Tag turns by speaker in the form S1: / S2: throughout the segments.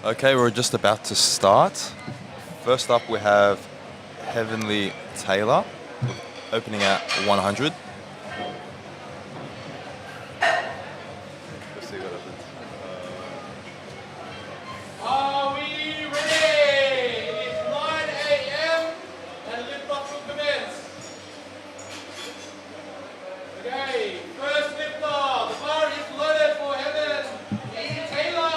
S1: Okay, we're just about to start. First up, we have Heavenly Taylor, opening at 100. Let's see what happens.
S2: Are we ready? It's 9 a.m. and lift-off will commence. Okay, first lift-off. The bar is loaded for Heavenly Taylor.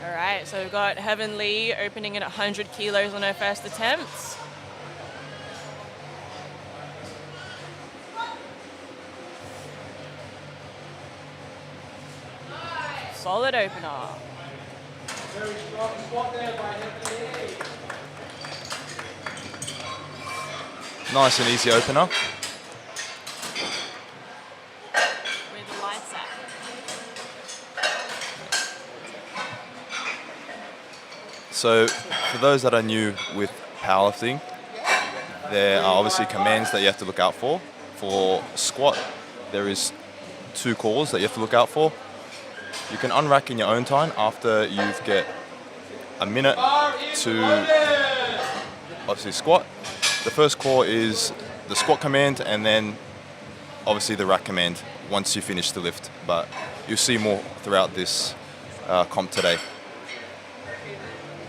S3: All right, so we've got Heavenly opening at 100 kilos on her first attempt. Solid opener.
S2: Very strong spot there by Heavenly.
S1: Nice and easy opener.
S3: Where the lights at?
S1: So, for those that are new with powerlifting, there are obviously commands that you have to look out for. For squat, there is 2 calls that you have to look out for. You can unrack in your own time after you get a minute to obviously squat. The first call is the squat command, and then obviously the rack command once you finish the lift. But you'll see more throughout this comp today.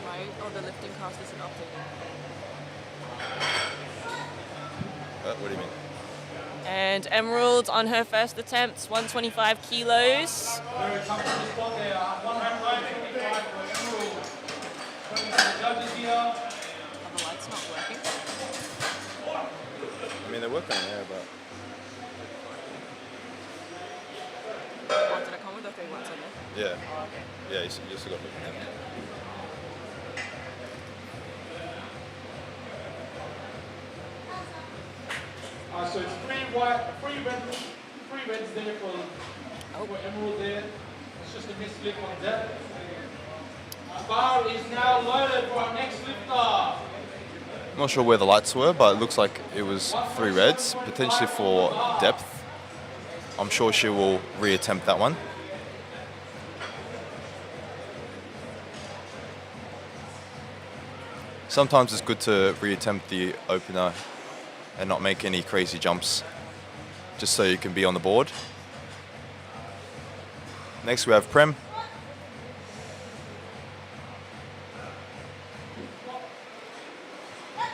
S3: Right, oh, the lifting cast isn't updated.
S1: What do you mean?
S3: And Emerald on her first attempt, 125 kilos.
S2: Very comfortable spot there. 125 for Emerald. Coming to the judges here.
S3: Are the lights not working?
S1: I mean, they're working on there, but
S3: Oh, did it come with the 3 ones on there?
S1: yeah. Yeah, you still got looking at it.
S2: So it's three reds there for Emerald there. It's just a misclick on that. Bar is now loaded for our next lifter.
S1: Not sure where the lights were, but it looks like it was 3 reds, potentially for depth. I'm sure she will reattempt that one. Sometimes it's good to reattempt the opener and not make any crazy jumps, just so you can be on the board. Next we have Prem.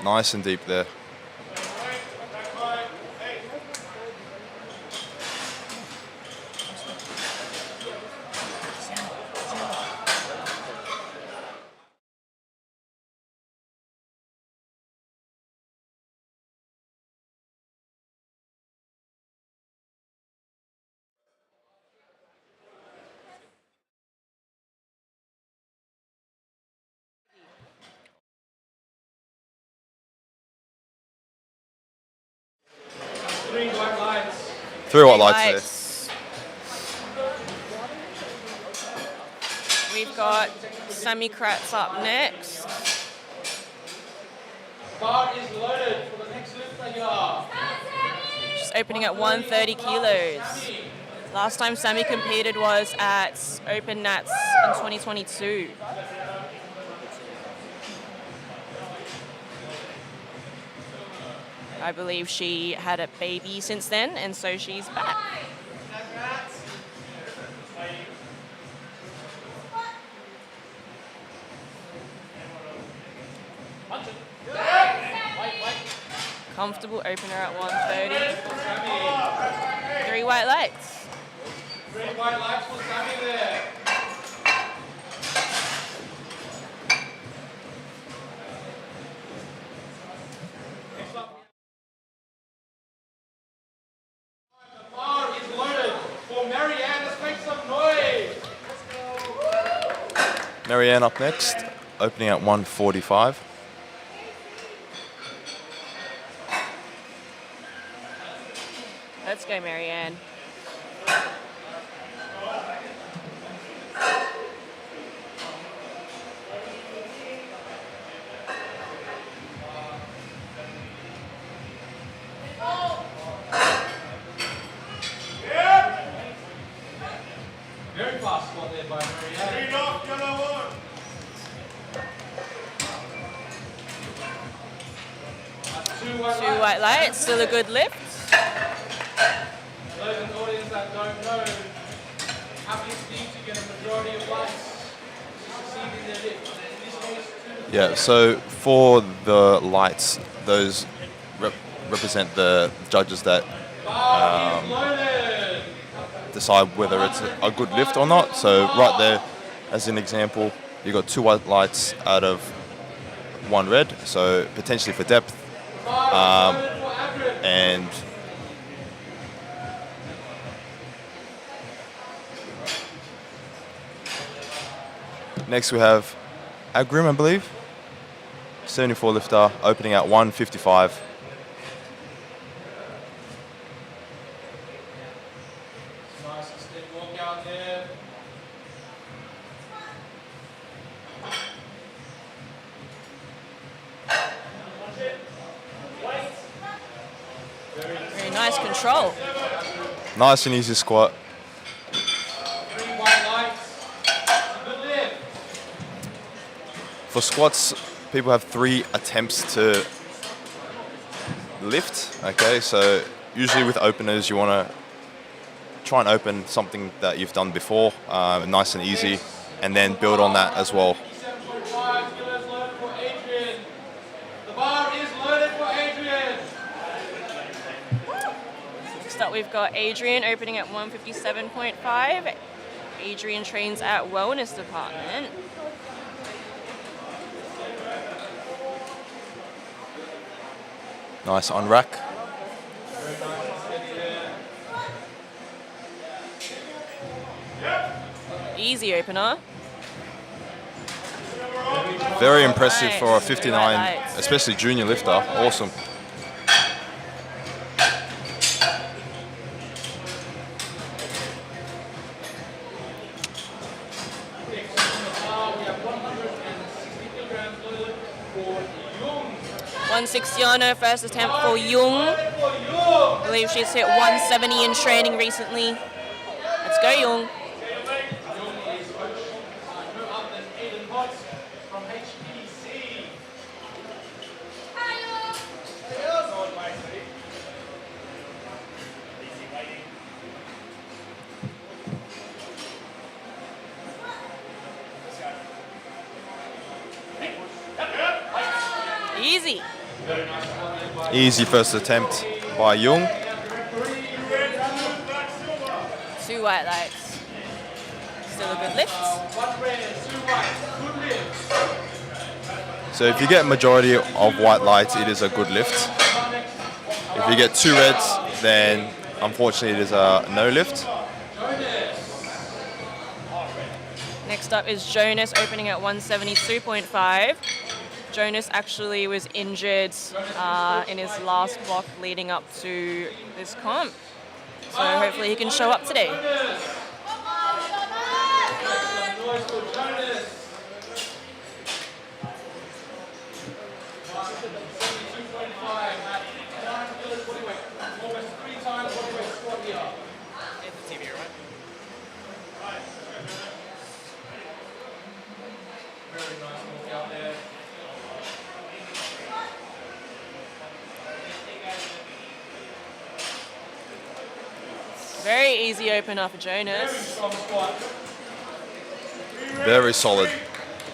S1: Nice and deep there.
S2: Three white lights.
S1: 3 white lights
S3: We've got Sammy Kratz up next.
S2: Bar is loaded for the next lifter here.
S3: She's opening at 130 kilos. Last time Sammy competed was at Open Nats in 2022. I believe she had a baby since then, and so she's back. Comfortable opener at 130. 3 white lights.
S2: 3 white lights for Sammy there. The bar is loaded for Marianne
S1: Marianne up next, opening at 145.
S3: Let's go, Marianne.
S2: Very fast spot there by Marianne. That's two
S3: White lights, still a good lift.
S2: Those in the audience that don't know, how many speeds you get a majority of lights succeeding their lift. In this case, two.
S1: Yeah, so for the lights, those represent the judges that
S2: Bar is loaded.
S1: decide whether it's a good lift or not. So right there, as an example, you got 2 white lights out of 1 red, so potentially for depth. And next we have Agrim, I believe, 74 lifter, opening at 155.
S2: Nice and steady walk out there.
S3: Very nice control.
S1: Nice and easy squat.
S2: 3 white lights. It's a good lift.
S1: For squats, people have 3 attempts to lift. Okay, so usually with openers, you want to try and open something that you've done before, nice and easy, and then build on that as well.
S2: 7.5 kilos loaded for Adrian. The bar is loaded for Adrian.
S3: Next up, we've got Adrian opening at 157.5. Adrian trains at Wellness Department.
S1: Nice on rack.
S2: Very nice and steady there.
S3: Easy opener.
S1: Very impressive
S3: Nice.
S1: for a
S3: Very
S1: 59,
S3: light.
S1: especially junior lifter. Awesome.
S2: We have 160 kilograms loaded for Jung.
S3: 160 on her first attempt for Jung.
S2: Loaded for Jung.
S3: I believe she's hit 170 in training recently. Let's go, Jung.
S2: Jung is coached by no other than Aiden Potts from HPC.
S3: Easy.
S1: Easy first attempt by Jung.
S3: 2 white lights. Still a good lift.
S2: 1 red, 2 white. Good lift.
S1: So if you get majority of white lights, it is a good lift. If you get 2 reds, then unfortunately it is a no lift.
S3: Next up is Jonas opening at 172.5. Jonas actually was injured in his last block leading up to this comp. So hopefully he can show up today.
S2: Some noise for Jonas. 72.5 at 9 kilos body weight. Almost 3 times body weight squat here. Very nice walk out there.
S3: Very easy opener for
S2: Very
S3: Jonas.
S2: strong squat.
S1: Very solid.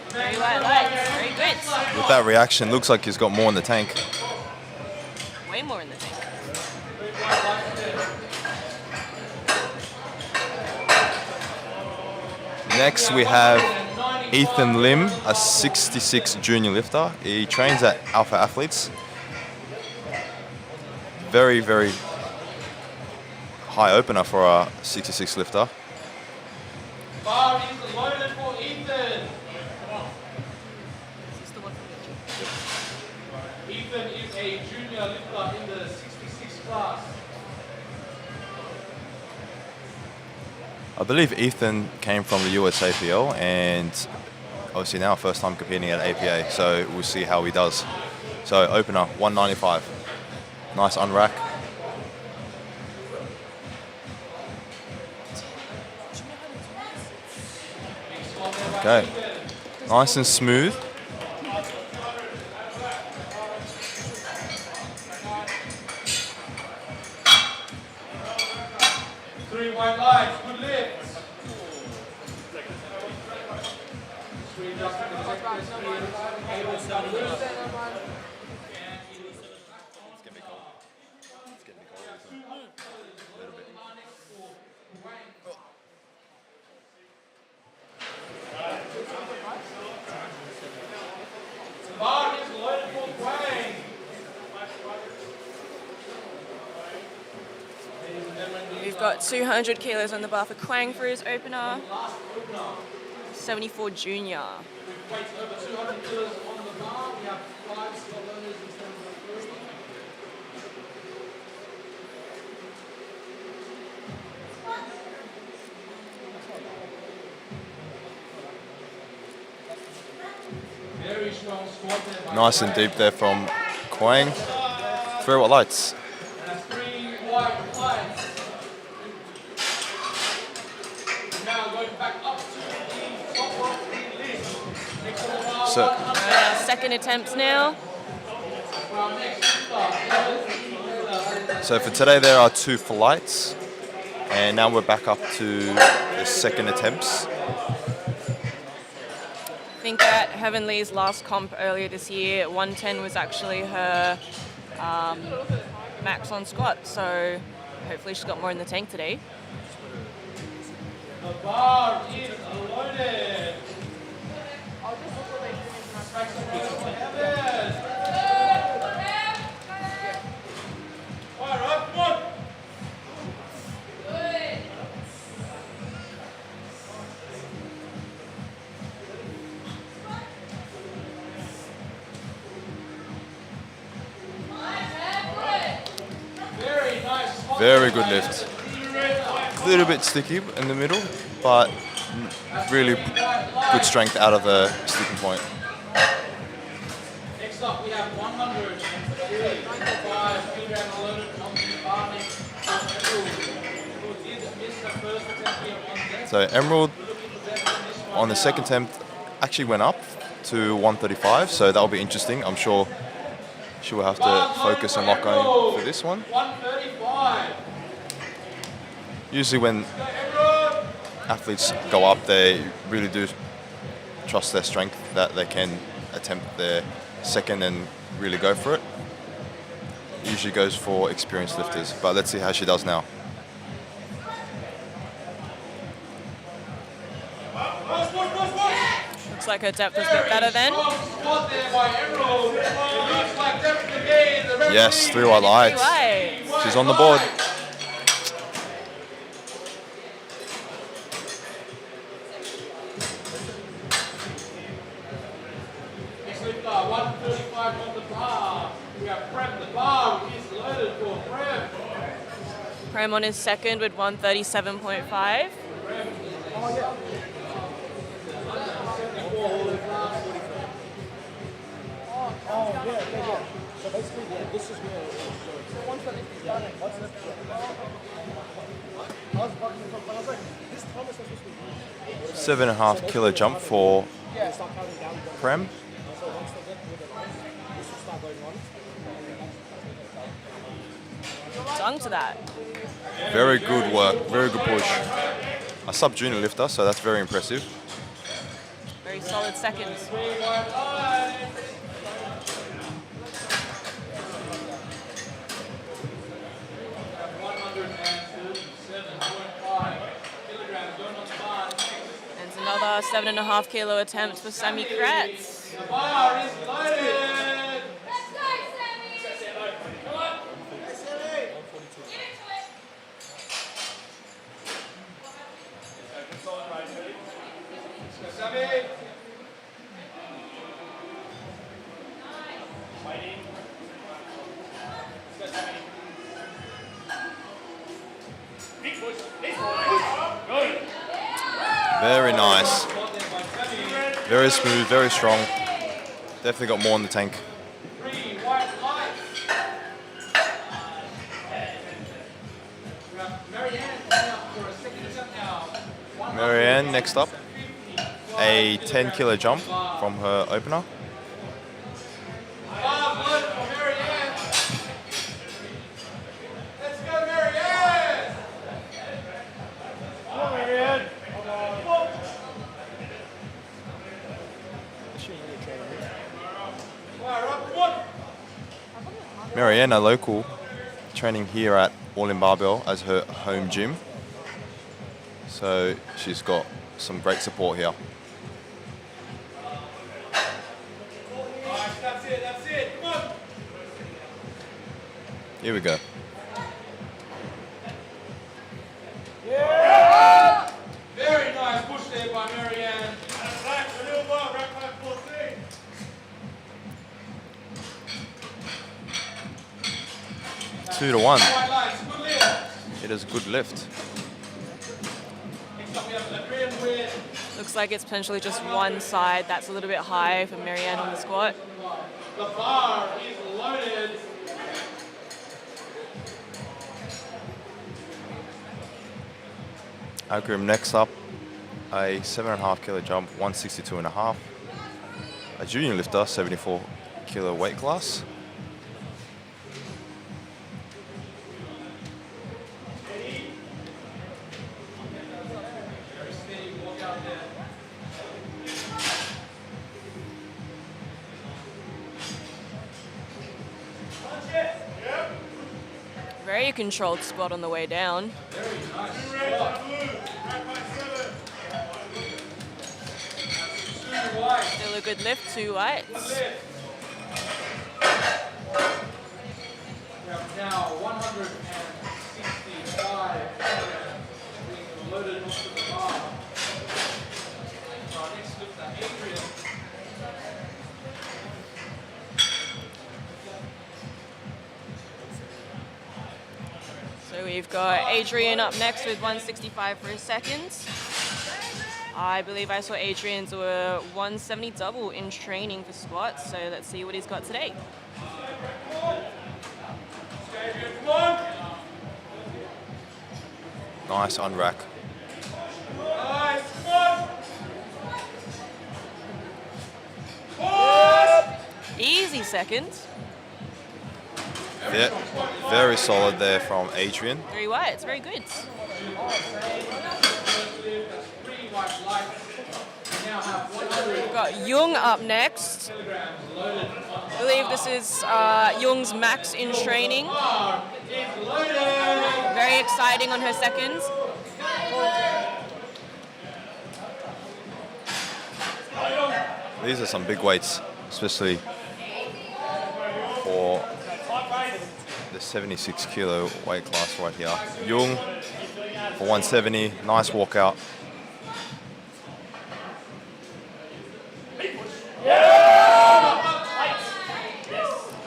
S3: Very white lights. Very good.
S1: With that reaction, looks like he's got more in the tank.
S3: Way more in the tank.
S2: Very white lights there.
S1: Next we have Ethan Lim, a 66 junior lifter. He trains at Alpha Athletes. Very, very high opener for a 66 lifter.
S2: Bar is loaded for Ethan. a junior lifter in the 66 class.
S1: I believe Ethan came from the USAPL and obviously now first time competing at APA, so we'll see how he does. So opener, 195. Nice unrack. Okay, nice and smooth.
S2: Three white lights, good lift. Three just in the second, three able to down loose. The bar is loaded for Quang.
S3: We've got 200 kilos on the bar for Quang for his opener. 74 junior.
S2: Weights over 200 kilos on the bar. We have 5 slot loaders instead of the first. Very strong squat there by
S1: Nice and deep there from Quang. 3 white lights.
S2: And that's 3 white lights. Now going back up to the top of the list. Next to the bar,
S1: So-
S2: 100.
S3: Second attempts now.
S2: For our next lifter,
S1: So for today there are 2 flights, and now we're back up to the second attempts.
S3: I think at Heavenly's last comp earlier this year, 110 was actually her max on squat. So hopefully she's got more in the tank today.
S2: the bar is loaded. Fire up, come on. Very nice.
S1: Very good lift. A little bit sticky in the middle, but really good strength out of the sticking point.
S2: Next up, we have 105 kilograms loaded on the bar next to Emerald, who did miss the first attempt here on deck.
S1: So Emerald on the second attempt actually went up to 135, so that'll be interesting. I'm sure she will have to focus and lock on for this one.
S2: 135.
S1: Usually when
S2: Emerald.
S1: athletes go up, they really do trust their strength that they can attempt their second and really go for it. Usually goes for experienced lifters, but let's see how she does now.
S3: Looks like her depth was a bit better then.
S2: Strong squat there by Emerald. It looks like depth again. The referee-
S1: Yes, 3 white lights.
S3: Right.
S1: She's on the board.
S2: Next lifter, 135 on the bar. We have Prem. The bar is loaded for Prem.
S3: Prem on his second with 137.5.
S4: So basically, this is where. So once the lift is done, what's left? I was bugging him, but I was like, this Thomas is supposed to be.
S1: 7.5 kilo jump for
S4: Yeah, start counting down.
S1: Prem.
S4: So once they get with the punch, this will start going on.
S3: Tongue to that.
S1: Very good work, very good push. A sub-junior lifter, so that's very impressive.
S3: Very solid seconds.
S2: 3 white lights. Kilograms going on the bar next.
S3: And another 7.5 kilo attempt for Sammy Kratz.
S2: The bar is loaded.
S5: Let's go, Sammy!
S2: Come on. Let's go, Sammy.
S1: Very nice. Very smooth, very strong. Definitely got more in the tank. Marianne next up. A 10 kilo jump from her opener. Marianne, a local, training here at All In Barbell as her home gym. So she's got some great support here.
S2: That's it. Come on.
S1: Here we go.
S2: Very nice push there by Marianne.
S1: 2 to 1.
S2: White lines, good lift.
S1: It is a good lift.
S2: Next up we have Adrian with
S3: Looks like it's potentially just one side that's a little bit high for Marianne on the squat.
S2: the bar is loaded.
S1: Agrim next up, a 7.5 kilo jump, 162.5. A junior lifter, 74 kilo weight class.
S3: Very controlled squat on the way down. Still a good lift, 2 whites.
S2: We have now 165 being loaded onto the bar. Our next lifter, Adrian.
S3: So we've got Adrian up next with 165 for his seconds. I believe I saw Adrian do a 170 double in training for squats, so let's see what he's got today.
S2: Adrian, come on.
S1: Nice unrack.
S2: Nice, come on.
S3: Easy second.
S1: Yeah, very solid there from Adrian.
S3: 3 whites, very good. We've got Jung up next. I believe this is Jung's max in training. Very exciting on her seconds.
S1: These are some big weights, especially for the 76 kilo weight class right here. Jung for 170, nice walkout.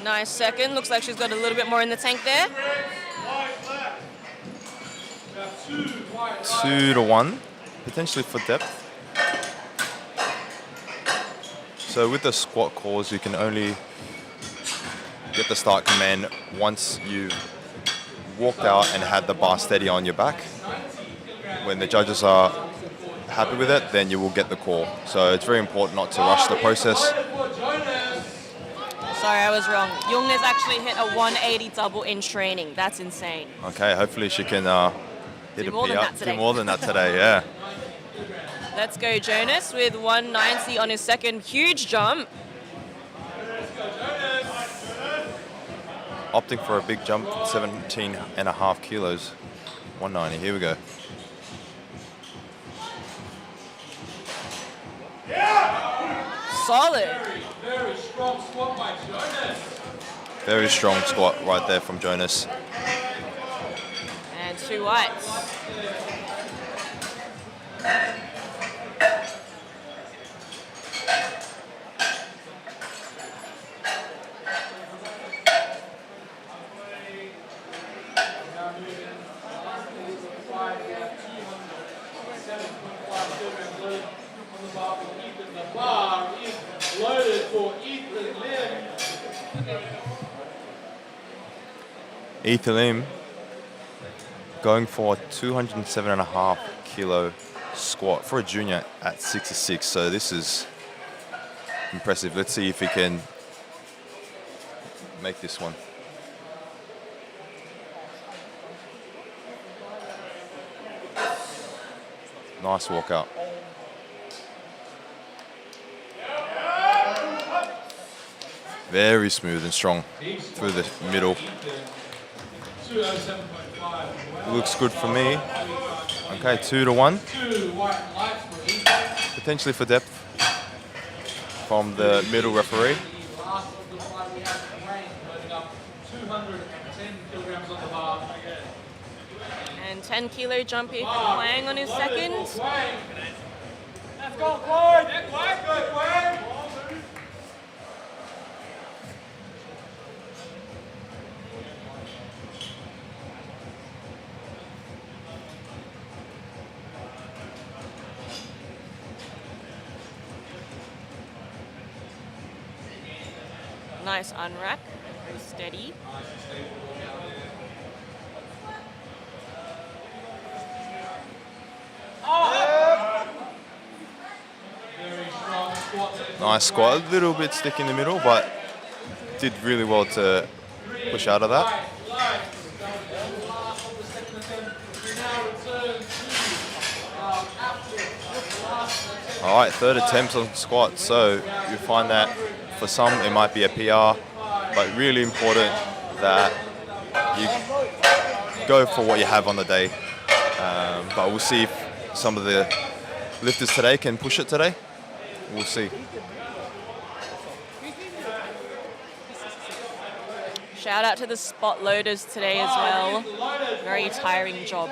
S3: Nice second. Looks like she's got a little bit more in the tank there.
S1: 2 to 1, potentially for depth. So with the squat calls, you can only get the start command once you've walked out and had the bar steady on your back. When the judges are happy with it, then you will get the call. So it's very important not to rush the process.
S3: Sorry, I was wrong. Jung has actually hit a 180 double in training. That's insane.
S1: Okay, hopefully she can hit
S3: Do
S1: a
S3: more than
S1: PR.
S3: that today.
S1: Do more than that today, yeah.
S3: Let's go Jonas with 190 on his second huge jump.
S1: Opting for a big jump, 17.5 kilos, 190. Here we go.
S3: Solid.
S2: Very strong squat by Jonas.
S1: Very strong squat right there from Jonas.
S3: And 2 whites.
S1: Ethalim going for a 207.5 kilo squat for a junior at 6'6". So this is impressive. Let's see if he can make this one. Nice walkout. Very smooth and strong through the middle. Looks good for me. Okay, 2-1. Potentially for depth from the middle referee.
S3: And 10 kilo jumpy for Quang on his second.
S2: Let's go, Quang! Go, Quang!
S3: Nice unrack, very steady.
S1: Nice squat, a little bit stick in the middle, but did really well to push out of that. All right, third attempt on squat. So you find that for some it might be a PR, but really important that you go for what you have on the day. But we'll see if some of the lifters today can push it today. We'll see.
S3: Shout out to the spot loaders today as well. Very tiring job.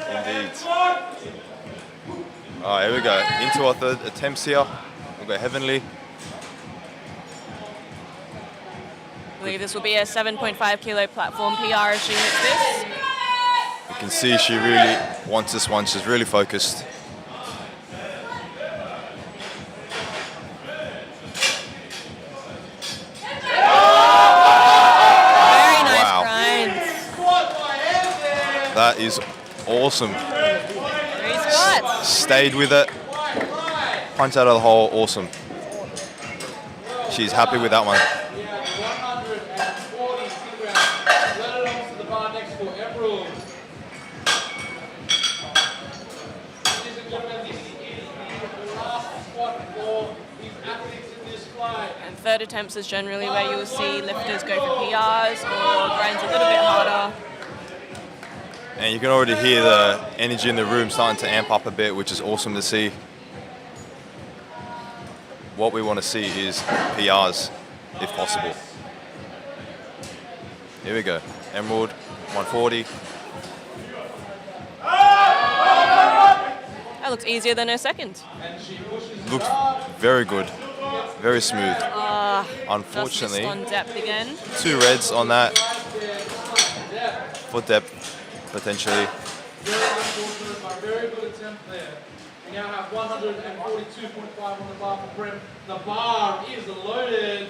S1: Indeed. All right, here we go. Into our third attempts here. We've got Heavenly.
S3: I believe this will be a 7.5 kilo platform PR as she hits this.
S1: You can see she really wants this one. She's really focused.
S3: Very nice
S1: Wow.
S3: grinds.
S1: That is awesome.
S3: 3 squats.
S1: Stayed with it. Punch out of the hole. Awesome. She's happy with that one.
S2: 140 kilograms. Let it onto the bar next for Emerald. Ladies and gentlemen, this is the last squat for these athletes in this flight.
S3: And third attempts is generally where you'll see lifters go for PRs or grinds a little bit harder.
S1: And you can already hear the energy in the room starting to amp up a bit, which is awesome to see. What we want to see is PRs, if possible. Here we go. Emerald, 140.
S3: That looks easier than her second.
S1: Looked very good. Very smooth.
S3: Just
S1: Unfortunately,
S3: missed on depth again.
S1: 2 reds on that for depth, potentially.
S2: Very unfortunate, but very good attempt there. We now have 142.5 on the bar for Prem. The bar is loaded.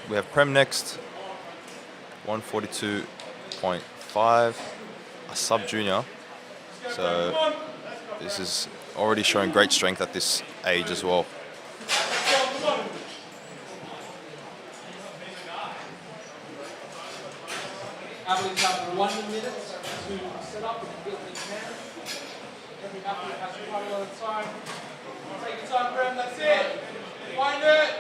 S1: We have Prem next, 142.5, a sub-junior. So this is already showing great strength at this age as well.
S2: Athletes have 1 minute to set up and build their can. Every athlete has quite a lot of time. Take your time, Prem, that's it. Find it.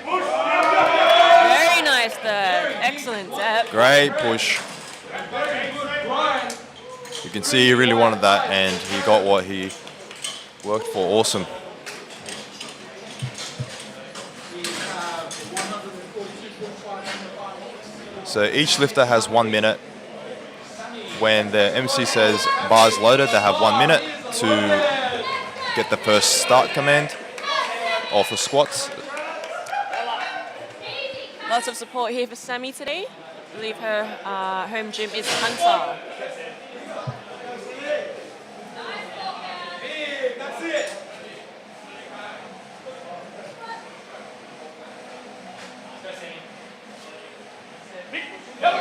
S3: Very nice there. Excellent depth.
S1: Great push.
S2: Very good grind.
S1: You can see he really wanted that and he got what he worked for. Awesome.
S2: We have 142.5 on the bar next.
S1: So each lifter has 1 minute. When the MC says bars loaded, they have 1 minute to get the first start command or for squats.
S3: Lots of support here for Sammy today. I believe her home gym is Hunter.
S2: That's it.
S3: Nice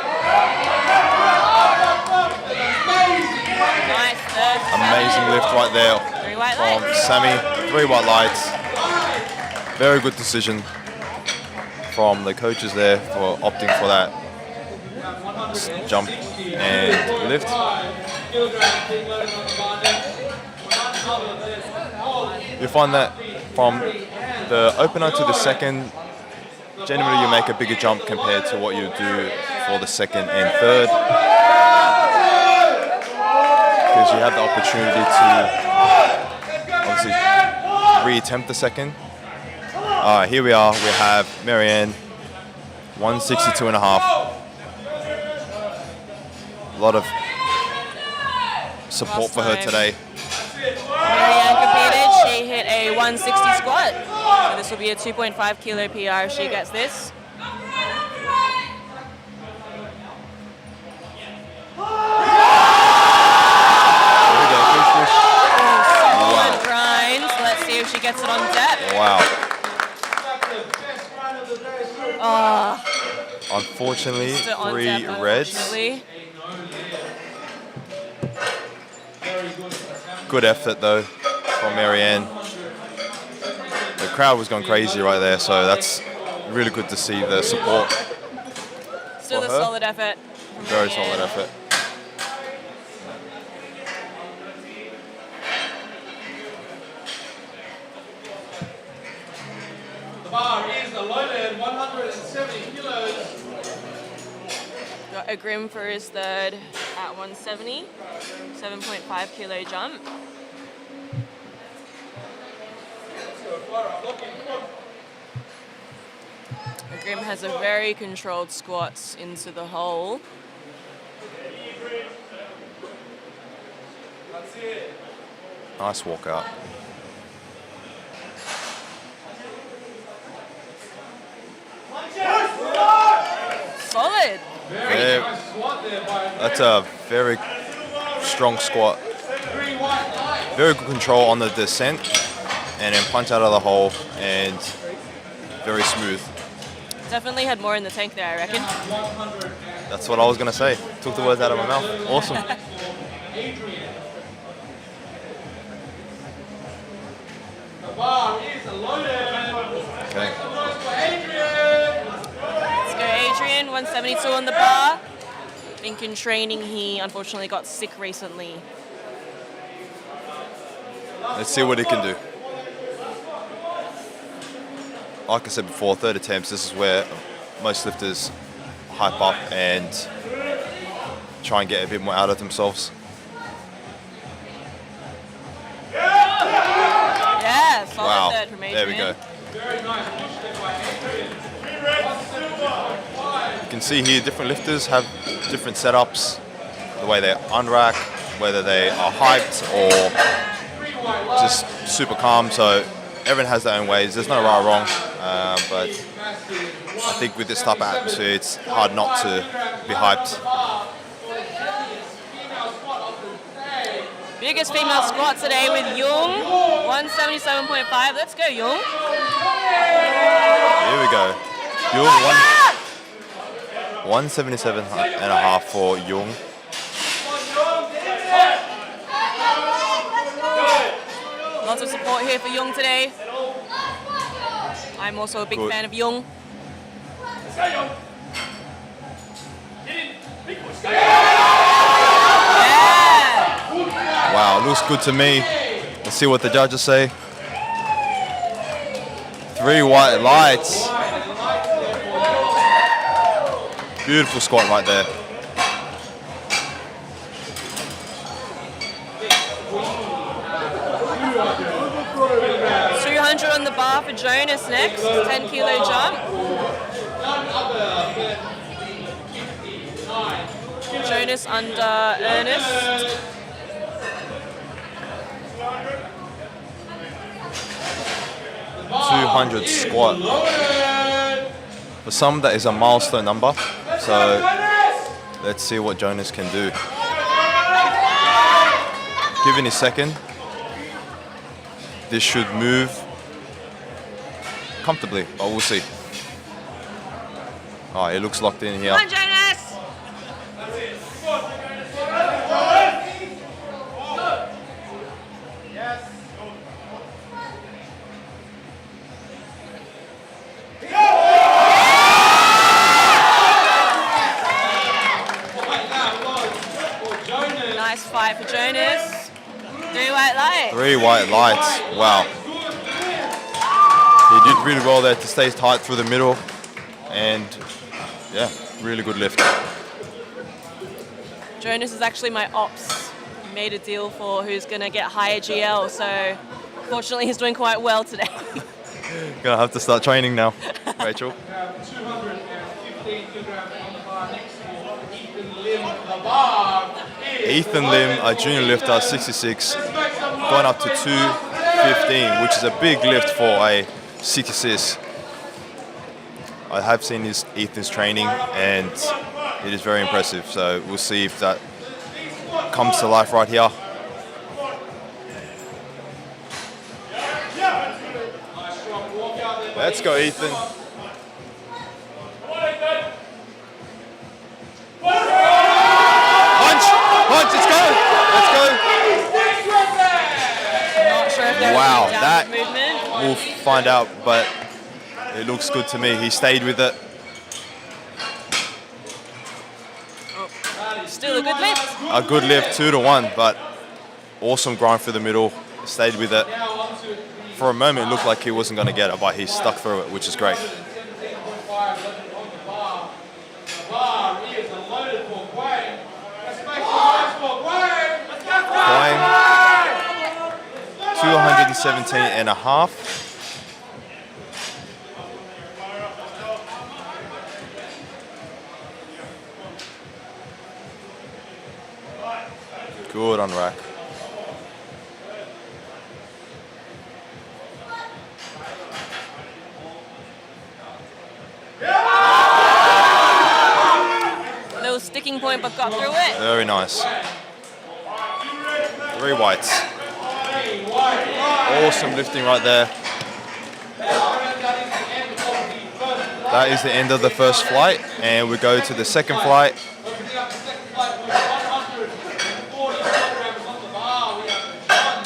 S3: third.
S1: Amazing lift right there
S3: Three white
S1: from
S3: lights.
S1: Sammy. 3 white lights. Very good decision from the coaches there for opting for that jump and lift. You find that from the opener to the second, generally you make a bigger jump compared to what you do for the second and third, because you have the opportunity to obviously re-attempt the second. Here we are. We have Marianne, 162.5. A lot of support for her today.
S3: Marianne competed. She hit a 160 squat. So this will be a 2.5 kilo PR if she gets this. Solid grinds. Let's see if she gets it on depth.
S1: Wow.
S3: Oh,
S1: Unfortunately,
S3: still on
S1: 3
S3: depth,
S1: reds.
S3: unfortunately.
S1: Good effort though from Marianne. The crowd was going crazy right there, so that's really good to see the support.
S3: Still
S1: for
S3: a
S1: her.
S3: solid effort. from
S1: Very
S3: Marianne.
S1: solid effort.
S2: The bar is a loaded 170 kilos.
S3: Got a Grim for his third at 170. 7.5 kilo jump. Grim has a very controlled squats into the hole.
S1: Nice walkout.
S3: Solid.
S1: Very- That's a very strong squat. Very good control on the descent, and then punch out of the hole, and very smooth.
S3: Definitely had more in the tank there, I reckon.
S1: That's what I was gonna say. Took the words out of my mouth. Awesome.
S2: The bar is loaded.
S1: Okay.
S3: Let's go Adrian, 172 on the bar. I think in training he unfortunately got sick recently.
S1: Let's see what he can do. Like I said before, third attempts, this is where most lifters hype up and try and get a bit more out of themselves.
S3: Yeah, solid
S1: Wow,
S3: third from Adrian.
S1: there we go. You can see here different lifters have different setups, the way they unrack, whether they are hyped or just super calm, so everyone has their own ways. There's no right or wrong, but I think with this type of atmosphere, it's hard not to be hyped.
S3: Biggest female squat today with Jung, 177.5. Let's go, Jung.
S1: Here we go. Jung, 177.5 for Jung.
S3: Lots of support here for Jung today. I'm also a big
S1: Good.
S3: fan of Jung. Yeah!
S1: Wow, looks good to me. Let's see what the judges say. 3 white lights. Beautiful squat right there.
S3: On the bar for Jonas next, 10 kilo jump. Jonas under Ernest.
S1: .200 squat. For some, that is a milestone number. So let's see what Jonas can do. Given his second, this should move comfortably, but we'll see. Oh, it looks locked in here.
S3: Come on, Jonas! white for Jonas. 3 white light.
S1: 3 white lights. Wow. He did really well there to stay tight through the middle. And yeah, really good lift.
S3: Jonas is actually my ops. He made a deal for who's going to get higher GL, so fortunately he's doing quite well today.
S1: Gonna have to start training now, Rachel.
S2: 215 kilograms on the bar next to Ethan Lim. The bar is
S1: Ethan Lim, a junior lifter, 66, going up to 215, which is a big lift for a 66. I have seen Ethan's training and it is very impressive. So we'll see if that comes to life right here. Let's go, Ethan. Punch! Punch! Let's go! Let's go!
S3: Not sure if there's
S1: Wow,
S3: any down
S1: that-
S3: movement.
S1: We'll find out, but it looks good to me. He stayed with it.
S3: Still a good lift.
S1: A good lift, 2-1, but awesome grind through the middle. Stayed with it. For a moment, it looked like he wasn't going to get it, but he stuck through it, which is great.
S2: 17.5 left on the bar. The bar is loaded for Wayne. Let's make some noise for Wayne. Let's go,
S1: Wayne, 217 and a half. Good on rack.
S3: Little sticking point, but got through it.
S1: Very nice. 3 whites. Awesome lifting right there. That is the end of the first flight, and we go to the second flight.
S2: Opening up the second flight with 140 kilograms on the bar. We have John.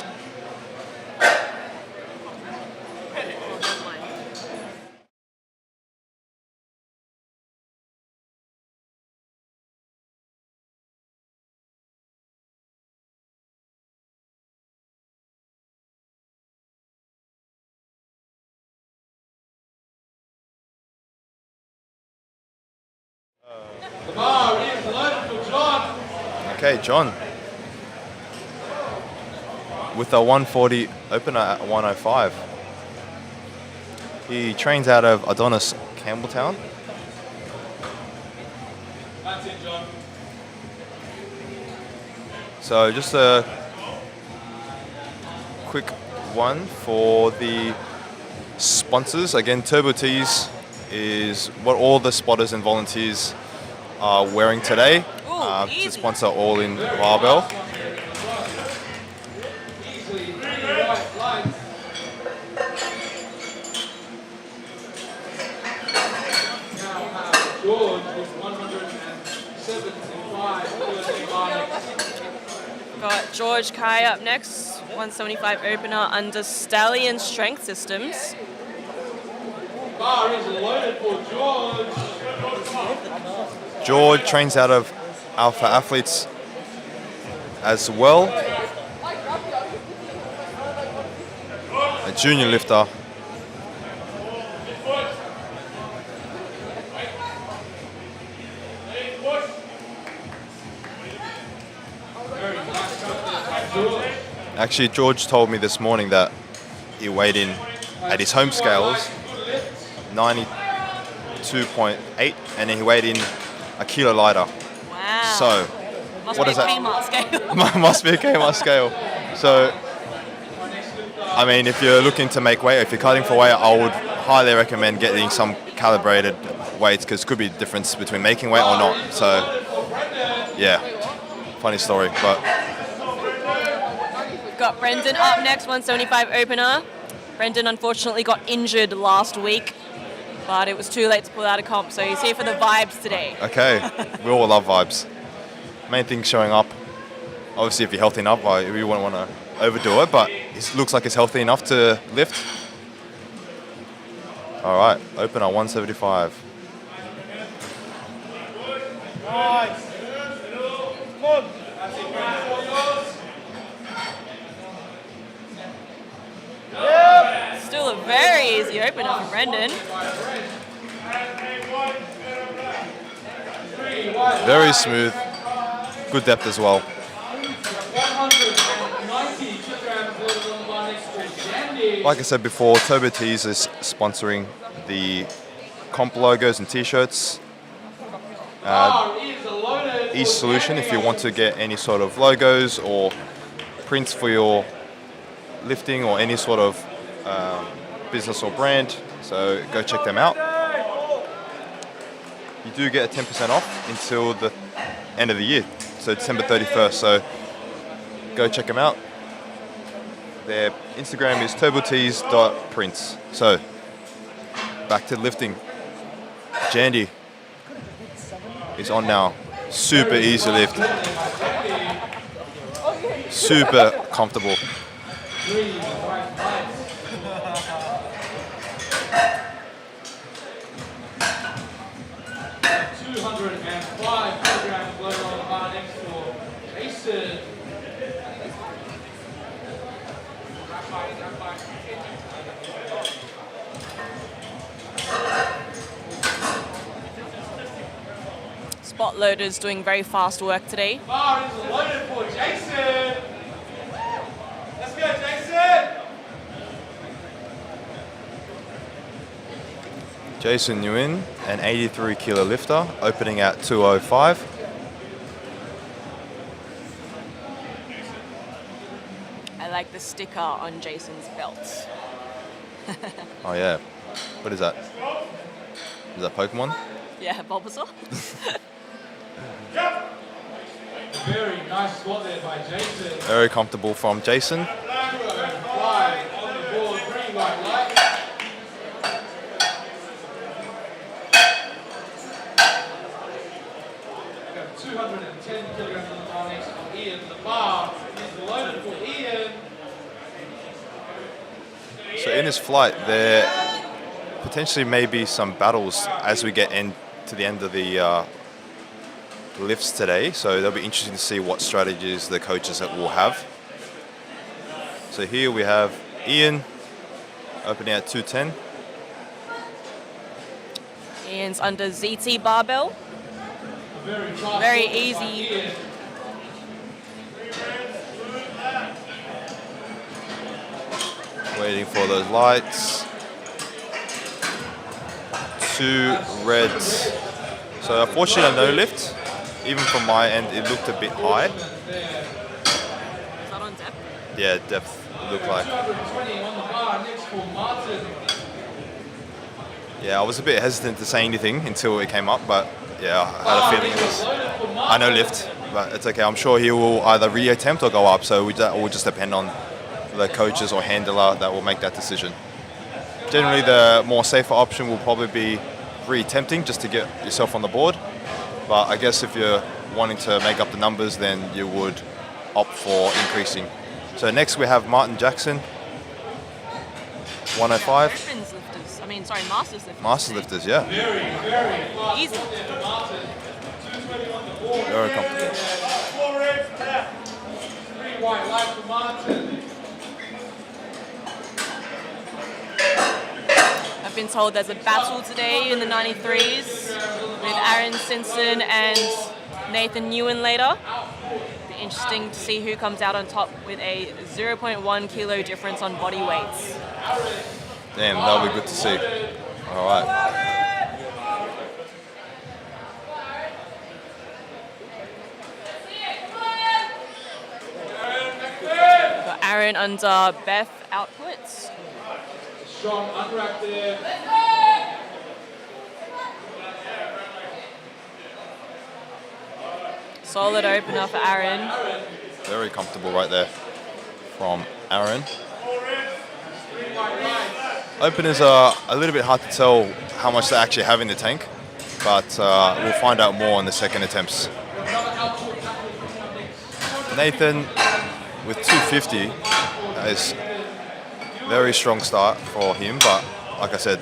S2: The bar is loaded for John.
S1: Okay, John. With a 140 opener at 105. He trains out of Adonis, Campbelltown.
S2: That's it, John.
S1: So just a quick one for the sponsors. Again, Turbo Tees is what all the spotters and volunteers are wearing today to
S3: easy.
S1: sponsor All in Barbell.
S2: Easily 3 white lights. Now have George with 175 kilos bar next.
S3: Got George Kai up next, 175 opener under Stallion Strength Systems.
S2: Bar is loaded for George.
S1: George trains out of Alpha Athletes as well. A junior lifter. Actually, George told me this morning that he weighed in at his home scales 92.8, and then he weighed in a kilo lighter.
S3: Wow.
S1: So,
S3: Must
S1: what
S3: be
S1: is
S3: a
S1: that?
S3: Kmart scale.
S1: Must be a Kmart scale. So, I mean, if you're looking to make weight, if you're cutting for weight, I would highly recommend getting some calibrated weights, because it could be a difference between making weight or not. So, yeah, funny story, but
S3: Got Brendan up next, 175 opener. Brendan unfortunately got injured last week, but it was too late to pull out a comp, so he's here for the vibes today.
S1: okay, we all love vibes. Main thing showing up. Obviously, if you're healthy enough, we wouldn't want to overdo it, but it looks like he's healthy enough to lift. All right, opener 175.
S3: Still a very easy opener for Brendan.
S1: Very smooth. Good depth as well.
S2: 190 kilograms loaded on the bar next to Jandy.
S1: Like I said before, Turbo Tees is sponsoring the comp logos and t-shirts.
S2: Bar is loaded
S1: Easy
S2: for
S1: solution if you
S2: Jandy.
S1: want to get any sort of logos or prints for your lifting or any sort of business or brand. So go check them out. You do get a 10% off until the end of the year, so December 31st. So go check them out. Their Instagram is turbotees.prints. So back to lifting. Jandy is on now. Super easy lift. Super comfortable.
S2: 205 kilograms loaded on the bar next to Jason.
S3: Spot loaders doing very fast work today.
S2: Bar is loaded for Jason. Let's go, Jason.
S1: Jason Nguyen, an 83 kilo lifter, opening at 205.
S3: I like the sticker on Jason's belt.
S1: Oh yeah. What is that? Is that Pokemon?
S3: Yeah, Bulbasaur.
S2: Very nice squat there by Jason.
S1: Very comfortable from Jason.
S2: 205 on the board, green, white, light. 210 kilograms on the bar next to Ian. The bar is loaded for Ian.
S1: So in this flight, there potentially may be some battles as we get to the end of the lifts today. So it'll be interesting to see what strategies the coaches will have. So here we have Ian opening at 210.
S3: Ian's under ZT barbell. Very easy.
S1: Waiting for those lights. 2 reds. So unfortunately, no lift. Even from my end, it looked a bit high.
S3: Is that on depth?
S1: Yeah, depth looked like.
S2: 220 on the bar next for Martin.
S1: Yeah, I was a bit hesitant to say anything until it came up, but yeah, I had a feeling it was. I know lift, but it's okay. I'm sure he will either reattempt or go up. So that will just depend on the coaches or handler that will make that decision. Generally, the more safer option will probably be reattempting just to get yourself on the board. But I guess if you're wanting to make up the numbers, then you would opt for increasing. So next we have Martin Jackson, 105.
S3: Veterans lifters. I mean, sorry, masters lifters.
S1: Masters lifters, yeah.
S2: Very fast
S3: Easy.
S2: squat there for Martin. 220 on the board.
S1: Very comfortable.
S2: 4 reps left. 3 white light for Martin.
S3: I've been told there's a battle today in the 93s with Aaron Simpson and Nathan Nguyen later. Be interesting to see who comes out on top with a 0.1 kilo difference on body weights.
S1: Damn, that'll be good to see. All right.
S3: Got Aaron under Beth outputs.
S2: Strong unwrap there.
S3: Solid opener for Aaron.
S1: Very comfortable right there from Aaron. Openers are a little bit hard to tell how much they actually have in the tank, but we'll find out more on the second attempts. Nathan with 250 is a very strong start for him, but like I said,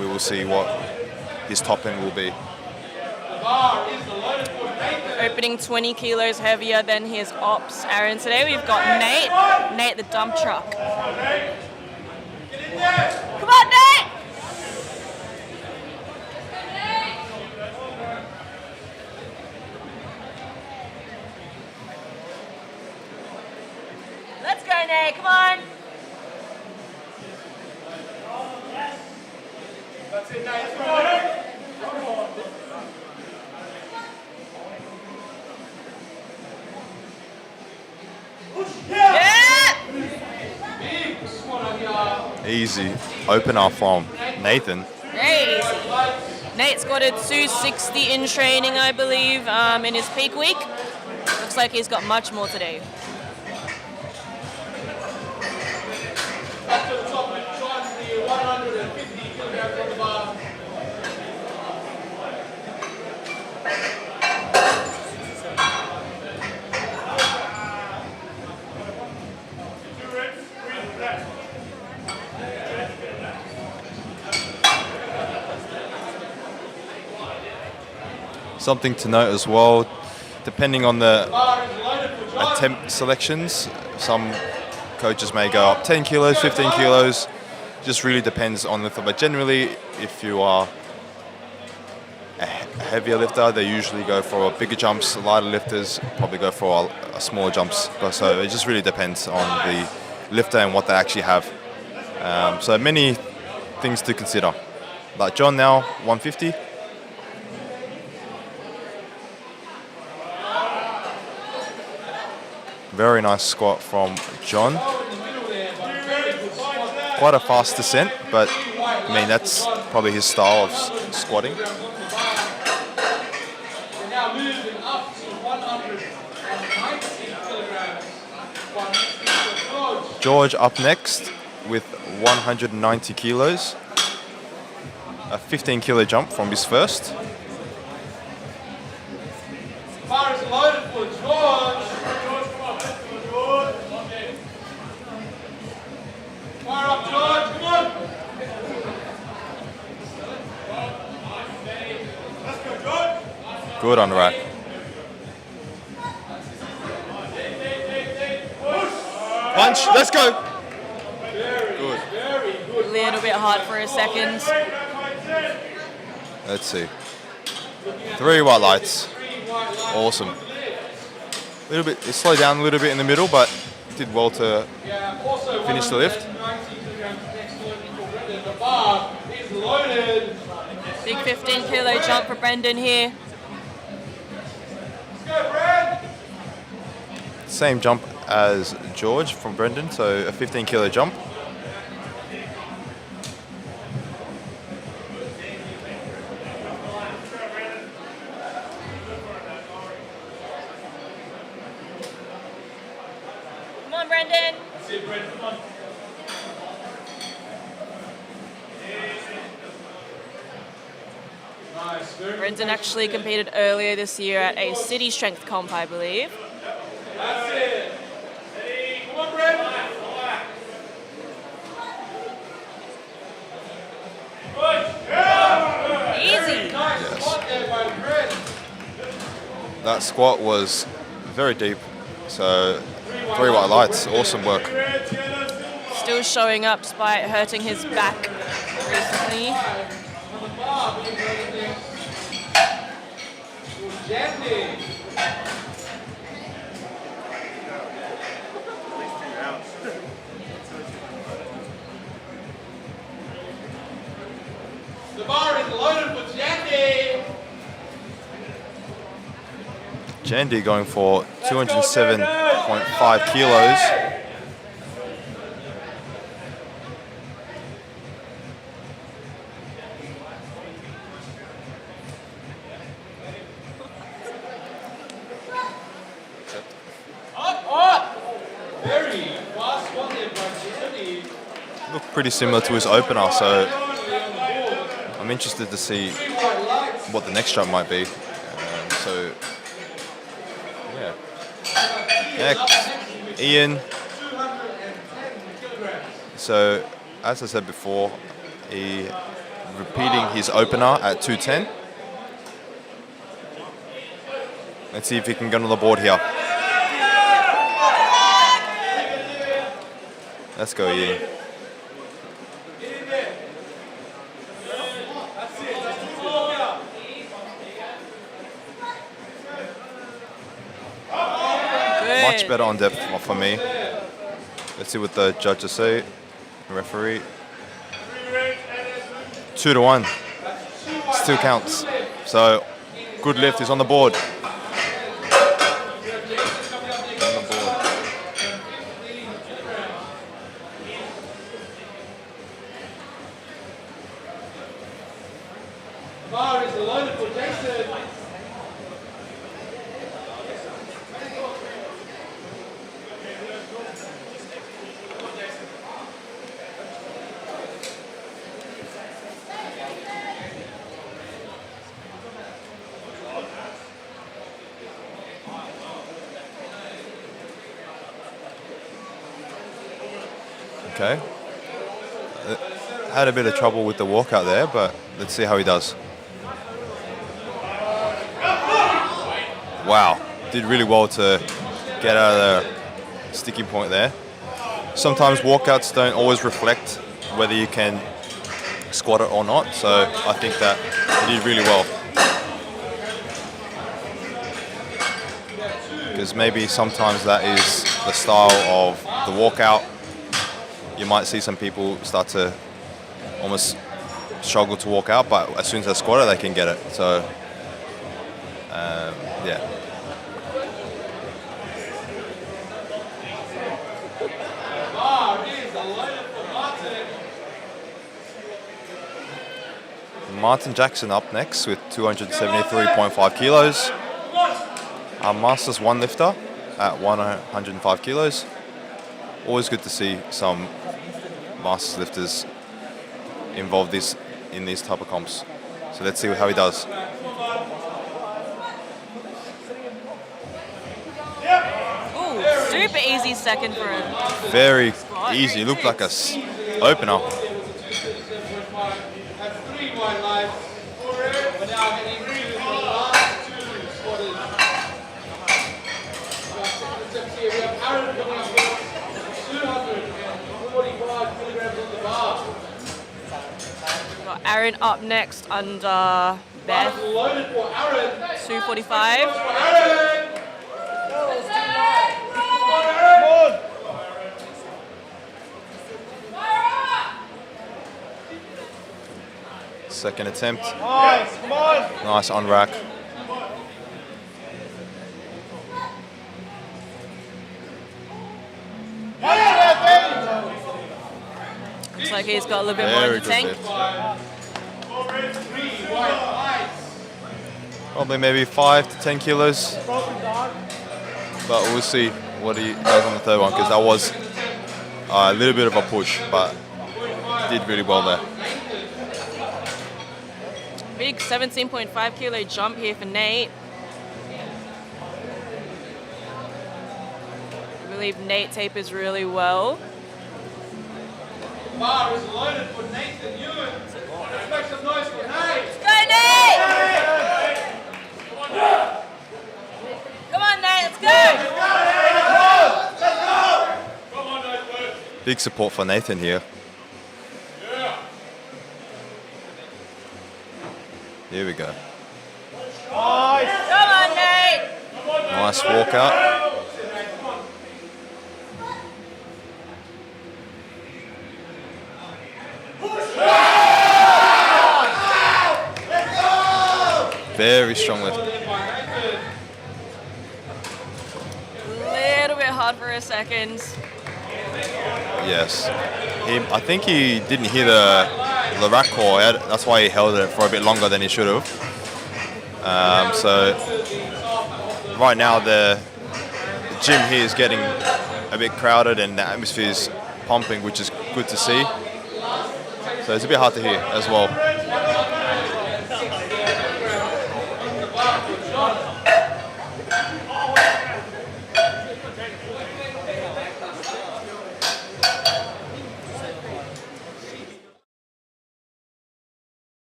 S1: we will see what his top end will be.
S2: bar is loaded for Nathan.
S3: Opening 20 kilos heavier than his ops Aaron. Today we've got Nate the dump truck.
S2: Get in there.
S3: Come on, Nate! Let's go, Nate, come on!
S2: That's it, Nate. Come on.
S3: Yeah!
S2: Big squat on your
S1: Easy opener from Nathan.
S3: Very easy. Nate squatted 260 in training, I believe, in his peak week. Looks like he's got much more today.
S2: up to the top and tries the 150 kilograms on the bar.
S1: Something to note as well, depending on the
S2: Bar is loaded for John.
S1: attempt selections, some coaches may go up 10 kilos, 15 kilos, just really depends on lifter. But generally, if you are a heavier lifter, they usually go for bigger jumps. Lighter lifters probably go for a smaller jumps. So it just really depends on the lifter and what they actually have. So many things to consider. Like John now, 150. Very nice squat from John. Quite a fast descent, but I mean that's probably his style of squatting.
S2: They're now moving up to 190 kilograms. 160 for George.
S1: George up next with 190 kilos. A 15 kilo jump from his first.
S2: Bar is loaded for George. Fire up, George. Come on.
S1: Good on the rack. Punch, let's go. Good.
S3: A little bit hard for a second.
S1: Let's see. 3 white lights. Awesome. A little bit, it slowed down a little bit in the middle, but did well to
S2: Yeah, also
S1: finish the lift.
S2: 190 kilograms next to him for Brendan. The bar is loaded.
S3: Big 15 kilo jump for Brendan here.
S2: Let's go, Brad.
S1: Same jump as George from Brendan, so a 15 kilo jump.
S3: Come on, Brendan.
S2: That's it, Brad. Come on. Nice. Very
S3: Brendan actually competed earlier this year at a city strength comp, I believe.
S2: That's it. Come on, Brad.
S3: Easy.
S2: Nice spot there by Brad.
S1: That squat was very deep, so 3 white lights, awesome work.
S3: Still showing up despite hurting his back recently.
S2: On the bar, being Brendan. Jandy. The bar is loaded with Jandy.
S1: Jandy going for 207.5 kilos.
S2: Very fast spot there by Jandy.
S1: Looked pretty similar to his opener, so
S2: Currently on the board.
S1: I'm interested to see
S2: 3 white lights.
S1: what the next jump might be. So, yeah. Next, Ian.
S2: 210 kilograms.
S1: So, as I said before, he repeating his opener at 210. Let's see if he can get on the board here. Let's go, Yi. Much better on depth for me. Let's see what the judges say. The referee. 2-1. Still counts. So, good lift is on the board.
S2: Bar is loaded for Jason.
S1: Okay. Had a bit of trouble with the walkout there, but let's see how he does. Wow, did really well to get out of the sticking point there. Sometimes walkouts don't always reflect whether you can squat it or not, so I think that he did really well. Because maybe sometimes that is the style of the walkout. You might see some people start to almost struggle to walk out, but as soon as they squat it, they can get it. So, yeah. Martin Jackson up next with 273.5 kilos. Our Masters 1 lifter at 105 kilos. Always good to see some Masters lifters involved in these type of comps. So let's see how he does.
S3: Ooh, super easy second for him.
S1: Very easy. Looked like a opener.
S3: Got Aaron up next under Beth. 245.
S1: Second attempt.
S4: Nice, come on.
S1: Nice on rack.
S3: Looks like he's got a little bit more in the tank.
S1: Lift. Probably maybe 5 to 10 kilos. But we'll see what he does on the third one, because that was a little bit of a push, but did really well there.
S3: Big 17.5 kilo jump here for Nate. I believe Nate tapers really well.
S2: Bar is loaded for Nathan Ewan. Let's make some noise for Nate.
S3: Go Nate! Come on Nate, let's go!
S1: Big support for Nathan here. Here we go.
S3: Come on Nate!
S1: Nice walkout. Very strong lift.
S3: Little bit hard for a second.
S1: Yes. I think he didn't hear the rack call. That's why he held it for a bit longer than he should have. So right now the gym here is getting a bit crowded and the atmosphere is pumping, which is good to see. So it's a bit hard to hear as well.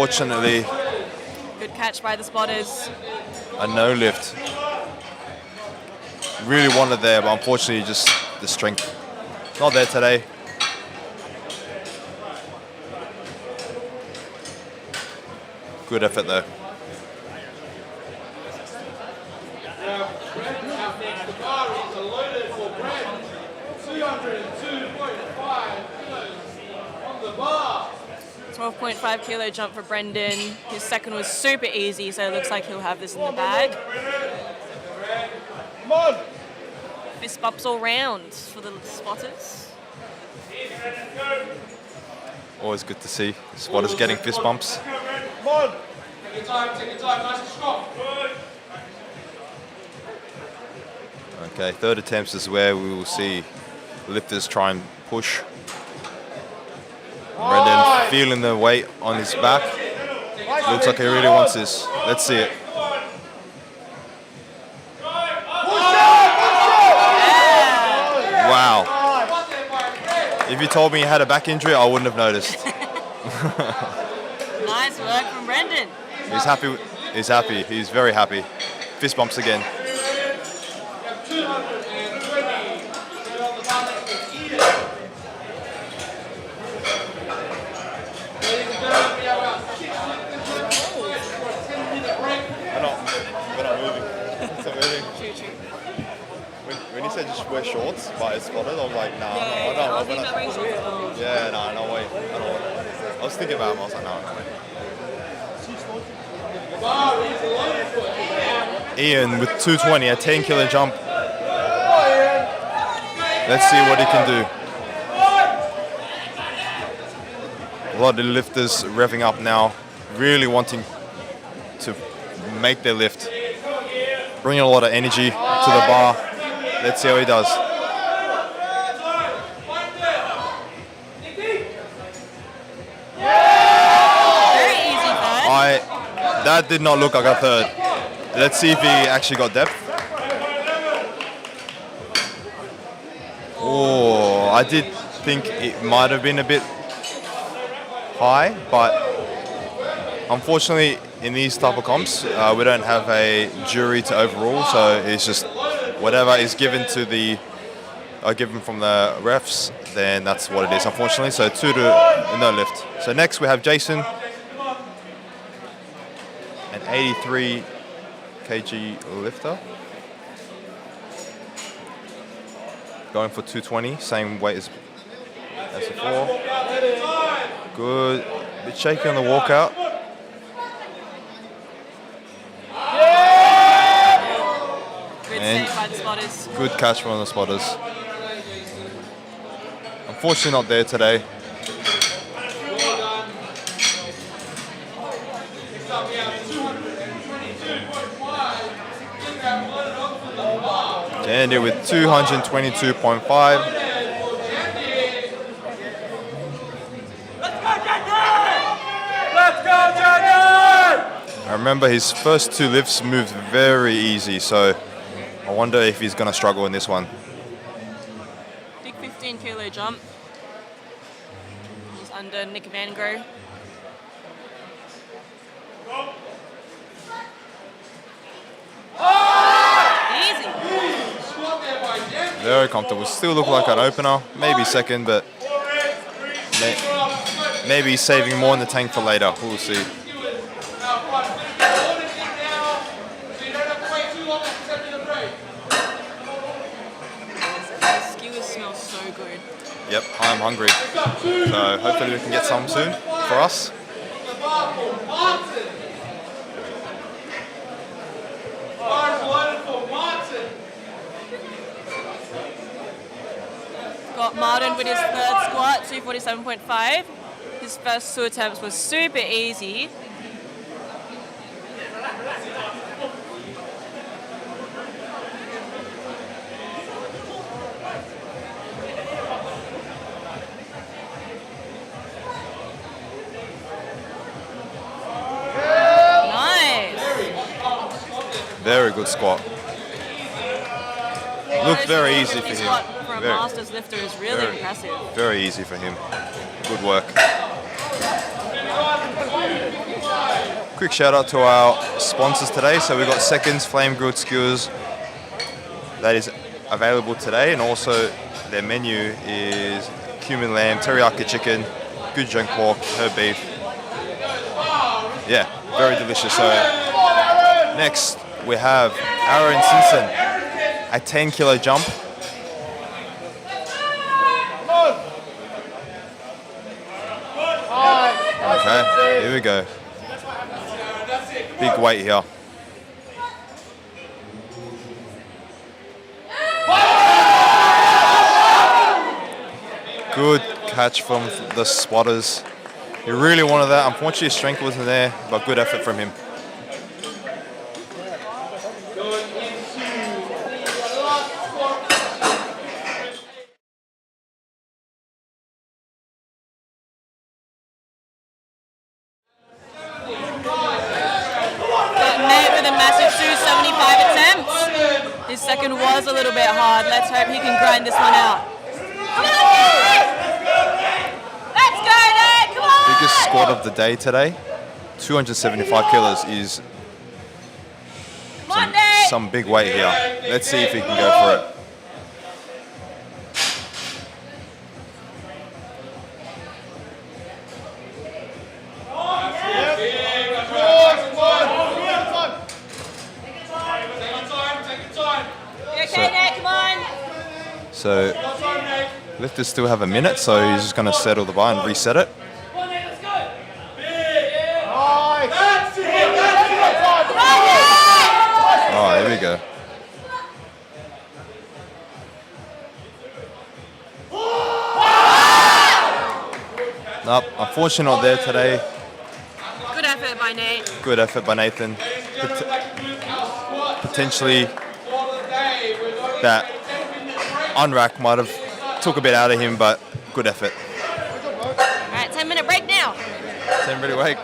S1: Unfortunately,
S3: Good catch by the spotters.
S1: a no lift. Really wanted there, but unfortunately just the strength not there today. Good effort though.
S2: Brent up next. The bar is loaded for Brent. 202.5 kilos on the bar.
S3: 12.5 kilo jump for Brendan. His second was super easy, so it looks like he'll have this in the bag.
S4: Come on!
S3: Fist bumps all round for the spotters.
S1: Always good to see spotters getting fist bumps.
S4: Come on!
S2: Take your time, nice and strong.
S1: Okay, third attempts is where we will see lifters try and push. Brendan feeling the weight on his back. Looks like he really wants this. Let's see it. Wow. If you told me he had a back injury, I wouldn't have noticed.
S3: Nice work from Brendan.
S1: He's happy. He's happy. He's very happy. Fist bumps again.
S2: 220. On the bar next to Ian. Ladies and gentlemen, we have about 6 lifters left for a 10-minute break.
S1: We're not moving. It's not moving. When he said just wear shorts by his spotters, I was like, nah, no, I don't. Yeah, no, no way. I don't want it. I was thinking about him. I was like, no, no way.
S2: The bar is loaded for Ian.
S1: Ian with 220, a 10 kilo jump. Let's see what he can do. A lot of lifters revving up now, really wanting to make their lift. Bringing a lot of energy to the bar. Let's see how he does.
S3: Very easy third.
S1: That did not look like a third. Let's see if he actually got depth. Oh, I did think it might have been a bit high, but unfortunately in these type of comps, we don't have a jury to overrule, so it's just whatever is given to the given from the refs, then that's what it is, unfortunately. So 2 to no lift. So next we have Jason, an 83 kg lifter, going for 220, same weight as before. Good, bit shaky on the walkout.
S3: Good
S1: And
S3: save by the spotters.
S1: good catch from the spotters. Unfortunately not there today.
S2: Well done. Next up, we have 222.5. Think that loaded up for the bar.
S1: Jandy with 222.5. I remember his first 2 lifts moved very easy, so I wonder if he's going to struggle in this one.
S3: Big 15 kilo jump. He's under Nick Van Gogh. Easy.
S1: Very comfortable. Still look like an opener, maybe second, but maybe saving more in the tank for later. We'll see.
S3: The skewers smell so good.
S1: Yep, I'm hungry. So hopefully we can get some soon for us.
S3: Got Martin with his third squat, 247.5. His first 2 attempts was super easy. Nice.
S1: Very good squat. Looked very easy for
S3: His
S1: him.
S3: squat for a
S1: Very-
S3: Masters lifter is really impressive.
S1: Very easy for him. Good work. Quick shout out to our sponsors today. So we've got Seconds Flame Grilled Skewers that is available today, and also their menu is cumin lamb, teriyaki chicken, gochujang pork, herb beef. Yeah, very delicious. So next we have Aaron Simpson, a 10 kilo jump. Okay, here we go. Big weight here. Good catch from the spotters. He really wanted that. Unfortunately, his strength wasn't there, but good effort from him.
S2: Going into the last squat.
S3: Got met with a massive 275 attempts. His second was a little bit hard. Let's hope he can grind this one out. Come on, Nate! Let's go, Nate! Come on!
S1: Biggest squat of the day today. 275 kilos is
S3: Come on, Nate!
S1: some big weight here. Let's see if he can go for it.
S3: You okay, Nate? Come on!
S1: So lifters still have a minute, so he's just going to settle the bar and reset it. Oh, here we go. Nope, unfortunately not there today.
S3: Good effort by Nate.
S1: Good effort by Nathan. Potentially that unrack might have took a bit out of him, but good effort.
S3: All right, 10-minute break now.
S1: 10-minute break.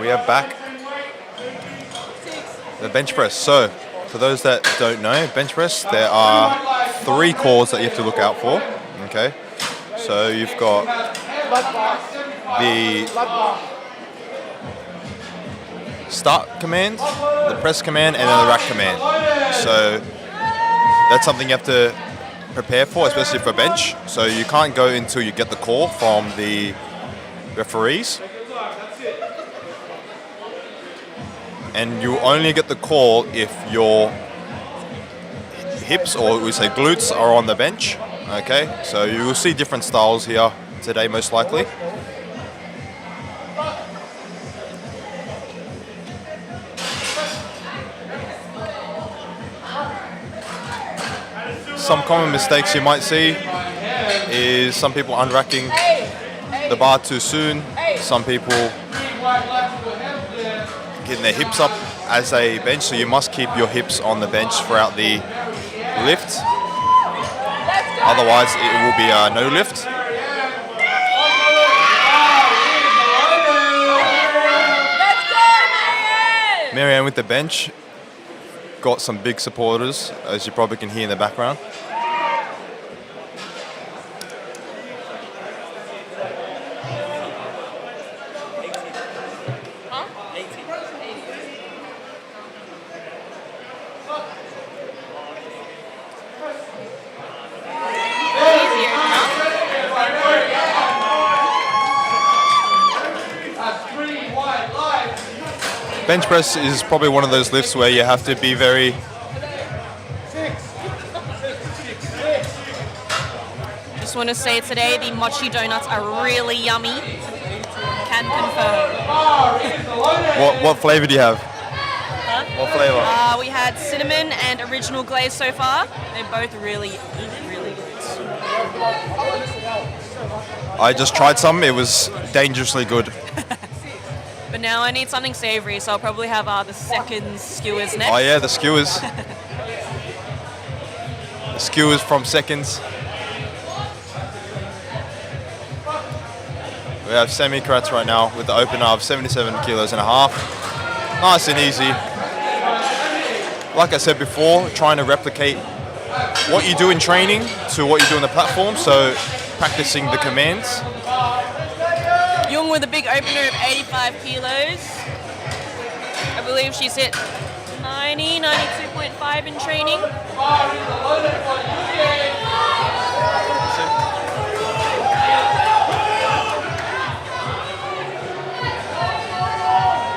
S1: We are back. The bench press. So, for those that don't know, bench press, there are 3 cores that you have to look out for. Okay. So you've got the start command, the press command, and then the rack command. So that's something you have to prepare for, especially for bench. So you can't go until you get the call from the referees. And you only get the call if your hips, or we say glutes, are on the bench. Okay, so you will see different styles here today, most likely. Some common mistakes you might see is some people unracking the bar too soon, some people getting their hips up as a bench, so you must keep your hips on the bench throughout the lift. Otherwise, it will be a no lift. Marianne with the bench got some big supporters, as you probably can hear in the background. Bench press is probably one of those lifts where you have to be very
S3: Just want to say today the mochi donuts are really yummy. Can confirm.
S1: What flavor do you have?
S3: Huh?
S1: What flavor?
S3: We had cinnamon and original glaze so far. They're both really good.
S1: I just tried some. It was dangerously good.
S3: But now I need something savory, so I'll probably have the second skewers next.
S1: Oh yeah, the skewers. The skewers from seconds. We have Sammy Kratz right now with the opener of 77 kilos and a half. Nice and easy. Like I said before, trying to replicate what you do in training to what you do on the platform, so practicing the commands.
S3: Jung with a big opener of 85 kilos. I believe she's hit 92.5 in training.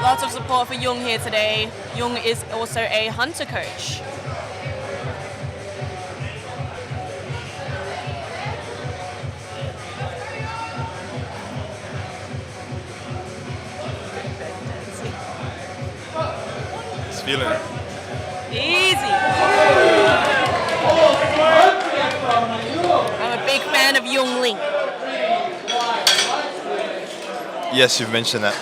S3: Lots of support for Jung here today. Jung is also a hunter coach.
S1: Feeling it.
S3: Easy. I'm a big fan of Jung Ling.
S1: Yes, you've mentioned that.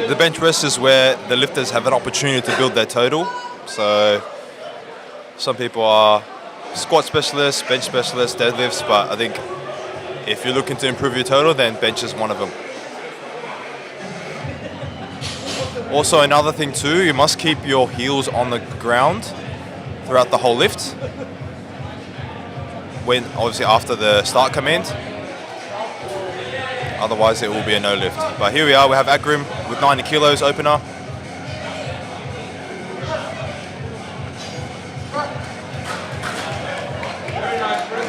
S1: The bench press is where the lifters have an opportunity to build their total. So some people are squat specialists, bench specialists, deadlifts, but I think if you're looking to improve your total, then bench is one of them. Also, another thing too, you must keep your heels on the ground throughout the whole lift. When obviously after the start command. Otherwise, it will be a no lift. But here we are. We have Agrim with 90 kilos opener.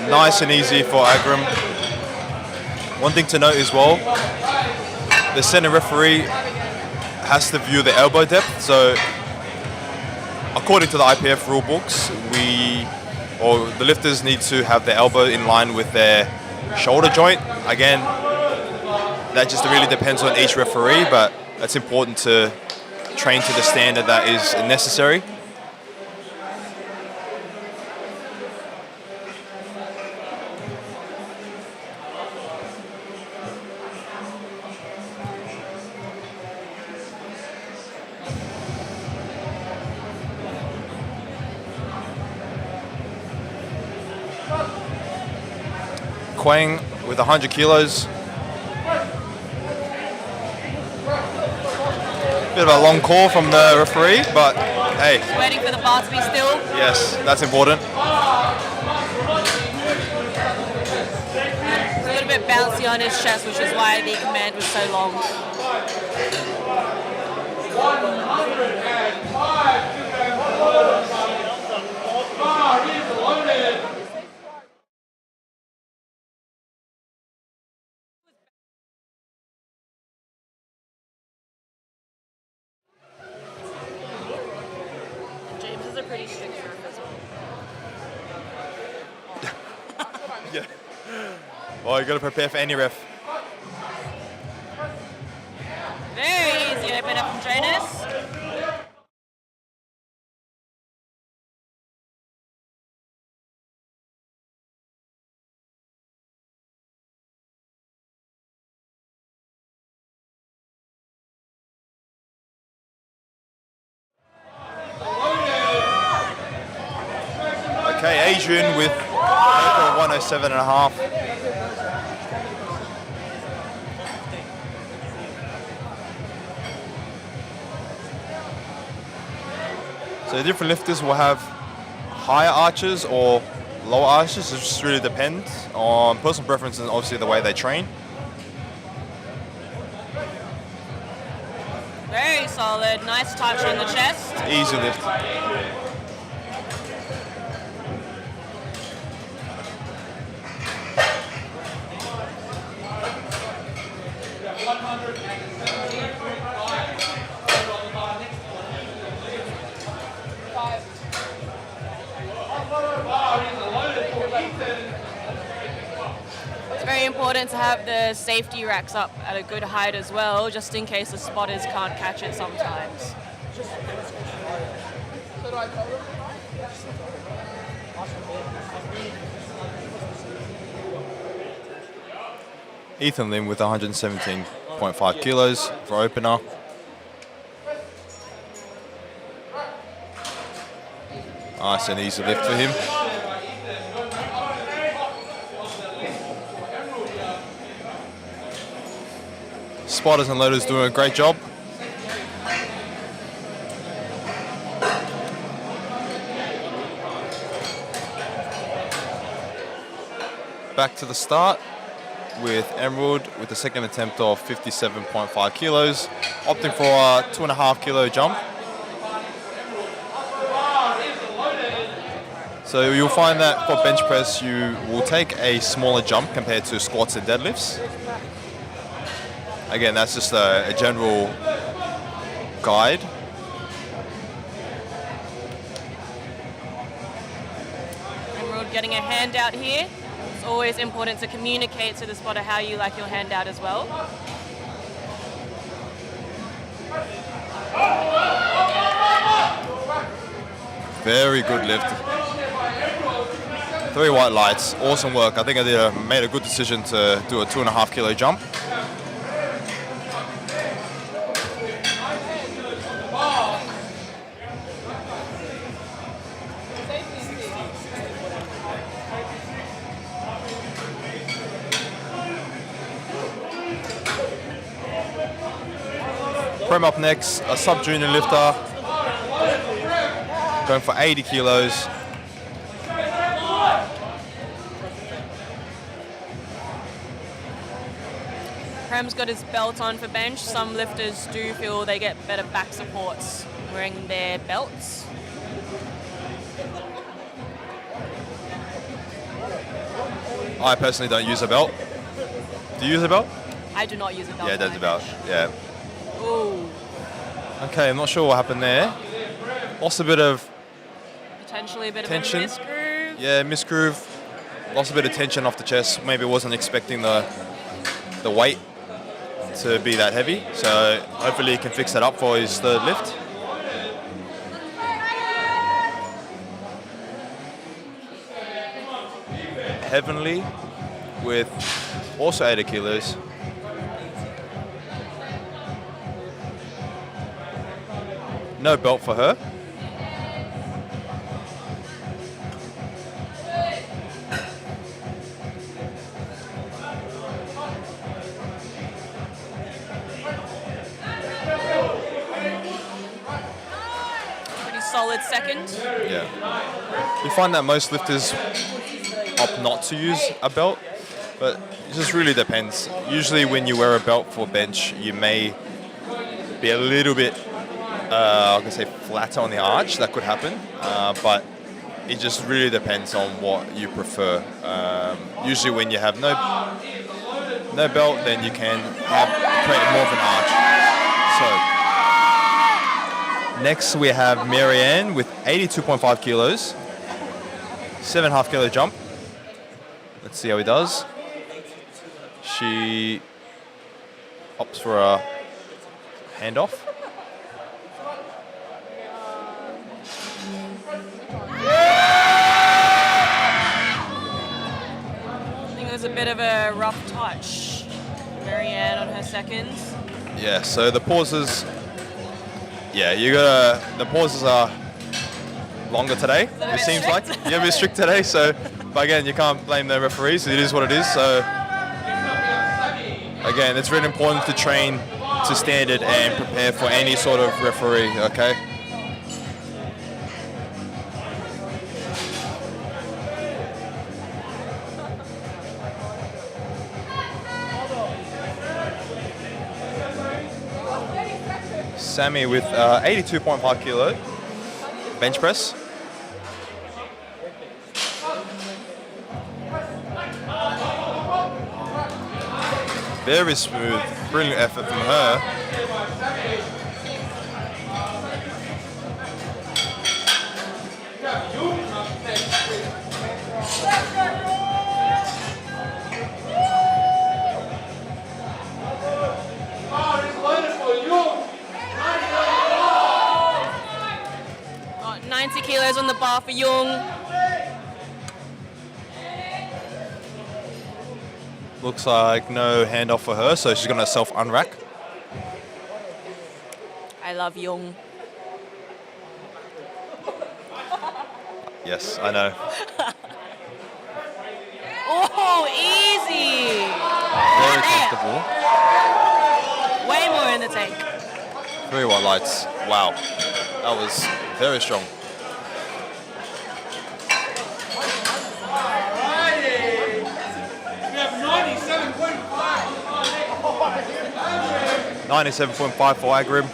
S1: Nice and easy for Agrim. One thing to note as well, the center referee has to view the elbow depth. So according to the IPF rule books, the lifters need to have their elbow in line with their shoulder joint. Again, that just really depends on each referee, but it's important to train to the standard that is necessary. Quang with 100 kilos. Bit of a long call from the referee, but hey.
S3: Waiting for the bar to be still.
S1: Yes, that's important.
S3: It's a little bit bouncy on his chest, which is why the command was so long.
S2: 105 kilograms. Bar is loaded.
S3: James is a pretty strict ref as well.
S1: Yeah. Well, you got to prepare for any ref.
S3: Very easy open up from Jonas.
S1: Okay, Adrian with 107.5. So the different lifters will have higher arches or lower arches. It just really depends on personal preference and obviously the way they train.
S3: Very solid. Nice touch on the chest.
S1: Easy lift.
S3: It's very important to have the safety racks up at a good height as well, just in case the spotters can't catch it sometimes.
S1: Ethan Lim with 117.5 kilos for opener. Nice and easy lift for him. Spotters and loaders doing a great job. Back to the start with Emerald with the second attempt of 57.5 kilos, opting for a 2.5 kilo jump. So you'll find that for bench press you will take a smaller jump compared to squats and deadlifts. Again, that's just a general guide.
S3: Emerald getting a handout here. It's always important to communicate to the spotter how you like your handout as well.
S1: Very good lift. 3 white lights, awesome work. I think I made a good decision to do a 2.5 kilo jump. Prem up next, a sub-junior lifter, going for 80 kilos.
S3: Prem's got his belt on for bench. Some lifters do feel they get better back supports wearing their belts.
S1: I personally don't use a belt. Do you use a belt?
S3: I do not use a belt.
S1: Yeah,
S3: on
S1: there's
S3: my
S1: a belt.
S3: bench.
S1: Yeah.
S3: Ooh,
S1: Okay, I'm not sure what happened there. Lost a bit of
S3: potentially a bit
S1: tension.
S3: of a misgroove.
S1: Yeah, misgroove. Lost a bit of tension off the chest. Maybe wasn't expecting the weight to be that heavy. So hopefully he can fix that up for his third lift. Heavenly with also 80 kilos. No belt for her.
S3: solid second.
S1: Yeah. You find that most lifters opt not to use a belt, but it just really depends. Usually when you wear a belt for bench, you may be a little bit, I can say, flatter on the arch. That could happen, but it just really depends on what you prefer. Usually when you have no belt, then you can create more of an arch. So next we have Marianne with 82.5 kilos, 7.5 kilo jump. Let's see how he does. She opts for a handoff.
S3: I think it was a bit of a rough touch. Marianne on her second.
S1: Yeah, so the pauses, the pauses are longer today, it seems like. You're a bit strict today, so, but again, you can't blame the referees, it is what it is, so, again, it's really important to train to standard and prepare for any sort of referee, okay? Sammy with 82.5 kilo bench press. Very smooth, brilliant effort from her.
S3: Oh, 90 kilos on the bar for Jung.
S1: Looks like no handoff for her, so she's gonna self-unrack.
S3: I love Jung.
S1: Yes, I know.
S3: Oh, easy.
S1: Very
S3: There.
S1: comfortable.
S3: Way more in the tank.
S1: 3 white lights. Wow. That was very strong.
S2: We have 97.5.
S1: 97.5 for Agrim.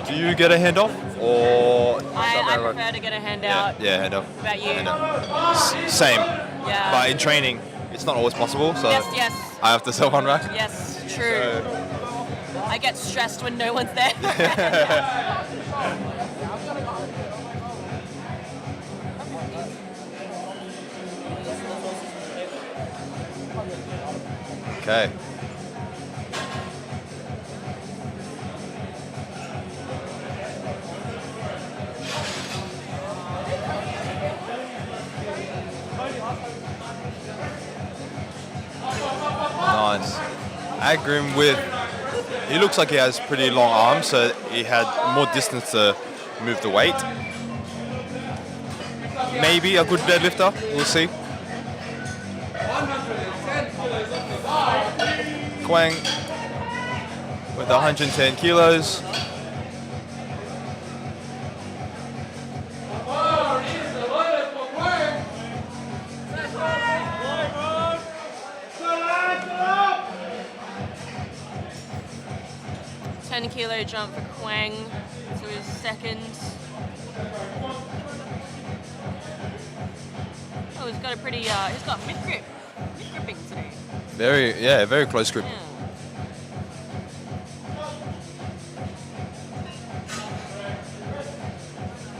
S1: Do you get a handoff or?
S3: I prefer to get a handout.
S1: Yeah, handoff.
S3: What about you?
S1: Handoff. Same.
S3: Yeah.
S1: But in training, it's not always possible, so
S3: Yes.
S1: I have to self-unrack.
S3: Yes, true. I get stressed when no one's there.
S1: Okay. Nice. Agrim he looks like he has pretty long arms, so he had more distance to move the weight. Maybe a good deadlifter, we'll see. Kwang with 110 kilos.
S3: Kilo jump for Kwang to his second. Oh, he's got a pretty, he's got mid gripping today.
S1: Very close grip.
S3: Yeah.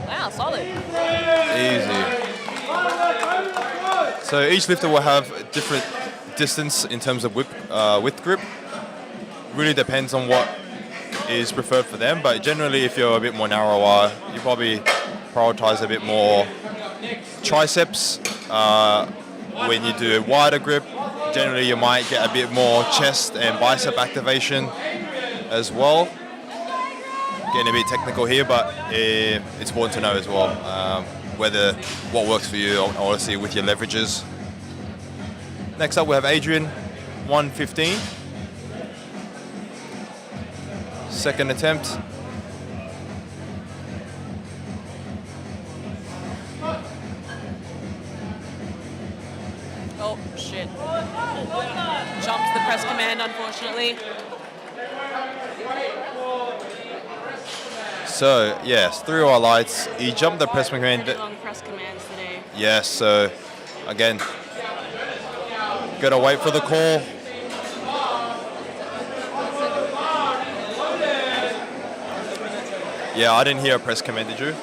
S3: Wow, solid.
S1: Easy. So each lifter will have a different distance in terms of width grip. Really depends on what is preferred for them, but generally if you're a bit more narrower, you probably prioritize a bit more triceps. When you do a wider grip, generally you might get a bit more chest and bicep activation as well. Getting a bit technical here, but it's important to know as well what works for you, obviously with your leverages. Next up we have Adrian, 115. Second attempt.
S3: Oh, shit. Jumped the press command, unfortunately.
S1: So, yes, 3 white lights. He jumped the press command.
S3: Pretty long press commands today.
S1: Yes, so, again, gotta wait for the call. Yeah, I didn't hear a press command, did you?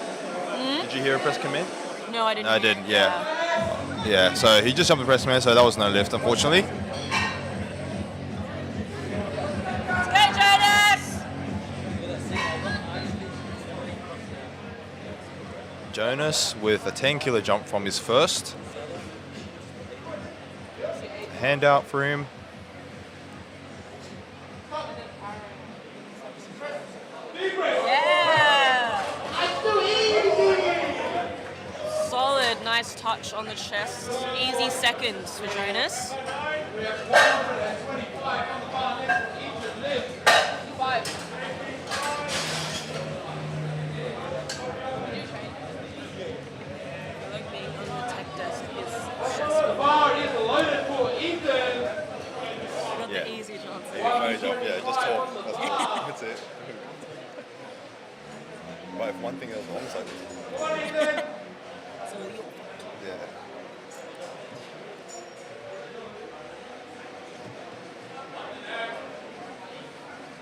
S1: Did you hear a press command?
S3: No, I didn't.
S1: No, I didn't, yeah. Yeah, so he just jumped the press command, so that was no lift, unfortunately.
S3: Let's go, Jonas!
S1: Jonas with a 10-kilo jump from his first. Hand out for him.
S3: Yeah! Solid, nice touch on the chest. Easy seconds for Jonas. I like being on the tech desk is stressful.
S2: The bar is loaded for Ethan.
S3: I got
S1: Yeah.
S3: the easy chance.
S1: Yeah, just talk. That's it. But if one thing else onside. Yeah.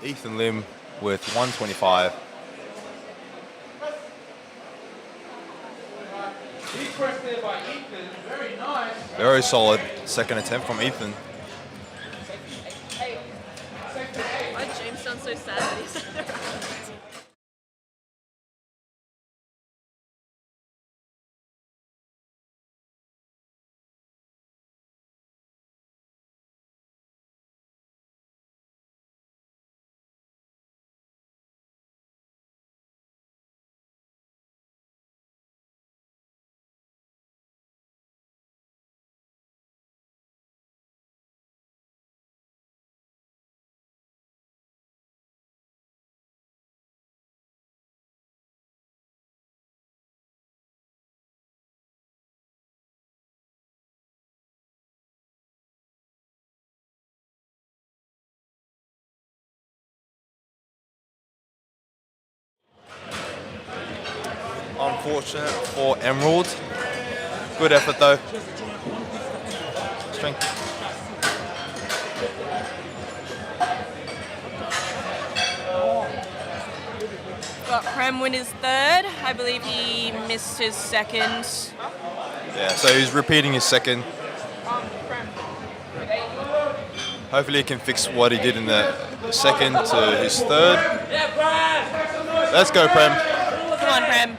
S1: Ethan Lim with 125.
S2: Big press there by Ethan. Very nice.
S1: Very solid second attempt from Ethan.
S3: Why did James sound so sad that he's
S1: Unfortunate for Emerald. Good effort though. Strength.
S3: got Prem win his third. I believe he missed his second.
S1: Yeah, so he's repeating his second. Hopefully he can fix what he did in the second to his third. Let's go, Prem.
S3: Come on, Prem.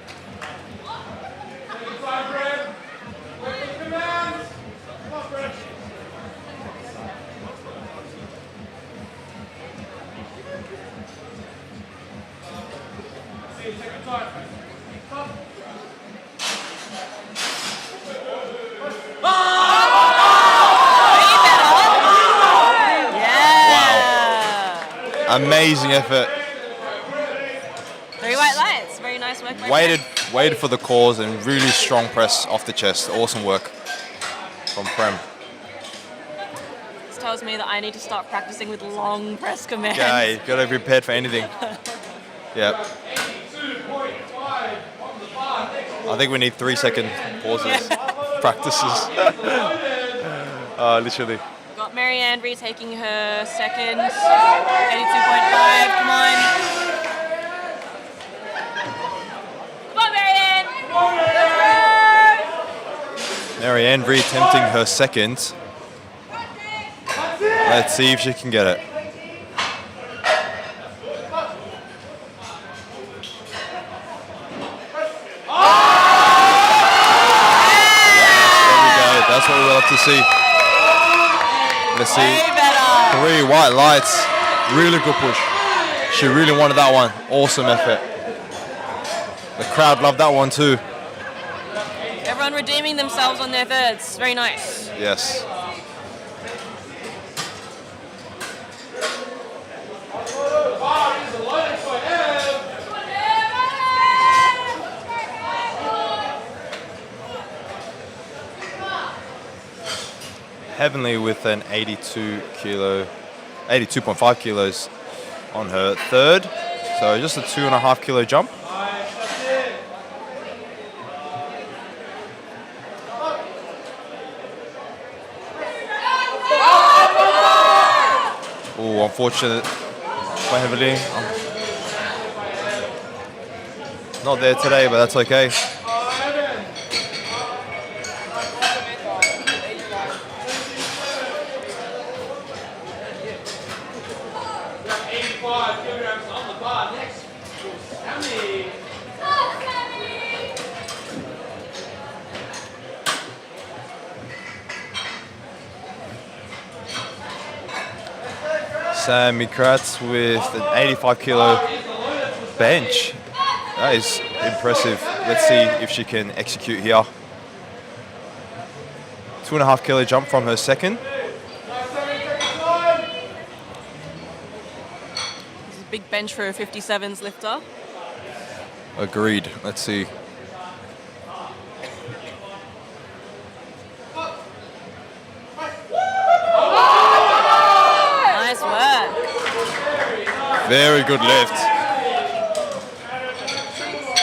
S3: Yeah.
S1: Amazing effort.
S3: 3 white lights. Very nice work. by
S1: Waited for the cause and really strong press off the chest. Awesome work from Prem.
S3: This tells me that I need to start practicing with long press commands.
S1: Yeah, you gotta be prepared for anything. Yeah. I think we need 3-second pauses. Practices. Literally.
S3: We've got Marianne retaking her second. 82.5. Come on. Come on, Marianne.
S1: Marianne re-attempting her second. Let's see if she can get it. That's what we love to see. Let's see.
S3: Way better.
S1: 3 white lights. Really good push. She really wanted that one. Awesome effort. The crowd loved that one too.
S3: Everyone redeeming themselves on their thirds. Very nice.
S1: Yes.
S2: The bar is loaded
S1: Heavenly with an 82.5 kilos on her third. So just a 2.5 kilo jump. Oh, unfortunate for Heavenly. Not there today, but that's okay. Sammy Kratz with an 85 kilo bench. That is impressive. Let's see if she can execute here. 2.5 kilo jump from her second.
S3: This is a big bench for a 57s lifter.
S1: Agreed. Let's see.
S3: Nice work.
S1: Very good lift.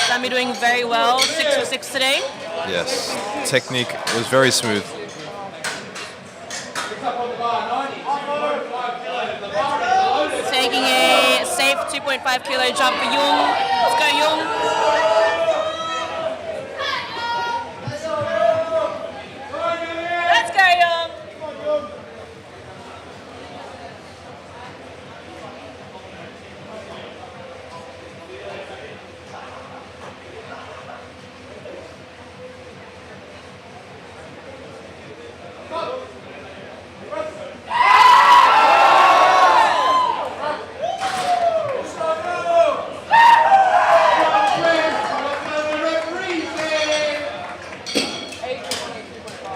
S3: Sammy doing very well. 6 for 6 today.
S1: Yes. Technique was very smooth.
S3: Taking a safe 2.5 kilo jump for Jung. Let's go, Jung. Let's go, Jung.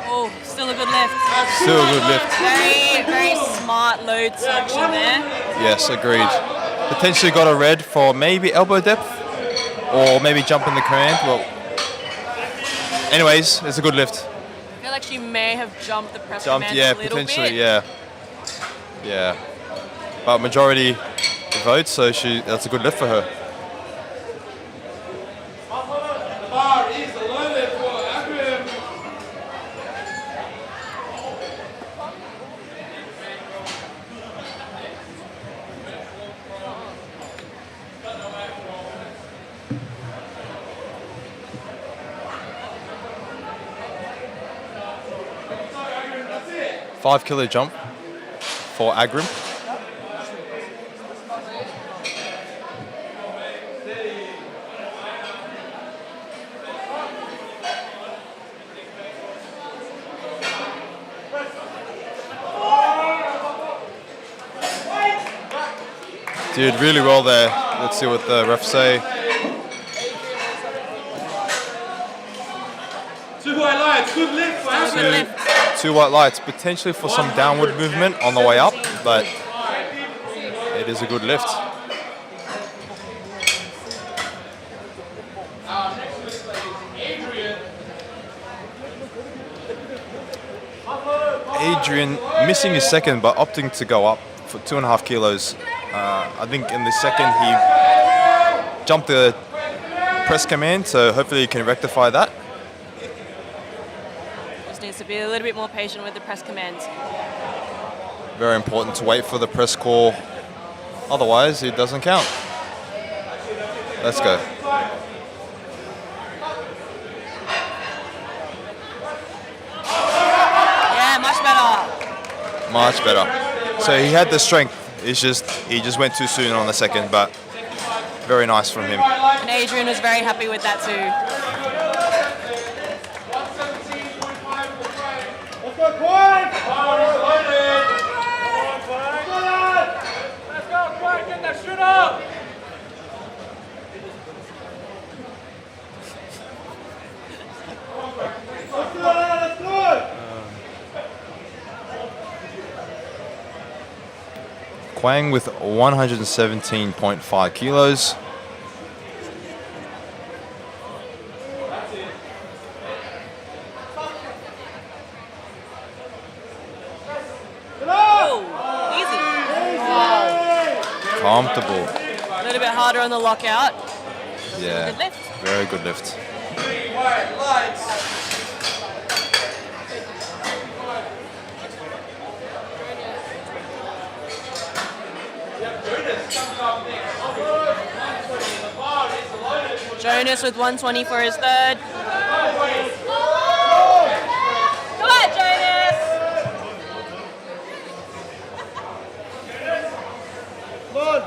S3: Oh, still a good lift.
S1: Still a good lift.
S3: Very, very smart load selection there.
S1: Yes, agreed. Potentially got a red for maybe elbow depth or maybe jump in the command. Well, anyways, it's a good lift.
S3: I feel like she may have jumped the press
S1: Jumped,
S3: command
S1: yeah,
S3: a little
S1: potentially,
S3: bit.
S1: yeah. Yeah. But majority votes, so that's a good lift for her.
S2: The bar is loaded for Akram. That's it.
S1: 5 kilo jump for Agrim. Did really well there. Let's see what the refs say.
S2: 2 white lights, good lift for Akram.
S3: Good lift.
S1: 2 white lights, potentially for some downward movement on the way up, but it is a good lift.
S2: Our next lifter is Adrian.
S1: Adrian missing his second, but opting to go up for 2.5 kilos. I think in the second he jumped the press command, so hopefully he can rectify that.
S3: Just needs to be a little bit more patient with the press commands.
S1: Very important to wait for the press call, otherwise it doesn't count. Let's go.
S3: Yeah, much better.
S1: Much better. So he had the strength. It's just he just went too soon on the second, but very nice from him.
S3: And Adrian was very happy with that too.
S2: 117.5 for Craig. Let's go, Craig! Bar is loaded. Let's go, Craig, get that shit up! Let's go!
S1: Quang with 117.5 kilos. Comfortable.
S3: A little bit harder on the lockout.
S1: Yeah.
S3: Good lift.
S1: Very good lift.
S3: Jonas with 120 for his third. Come on, Jonas!
S4: Come on.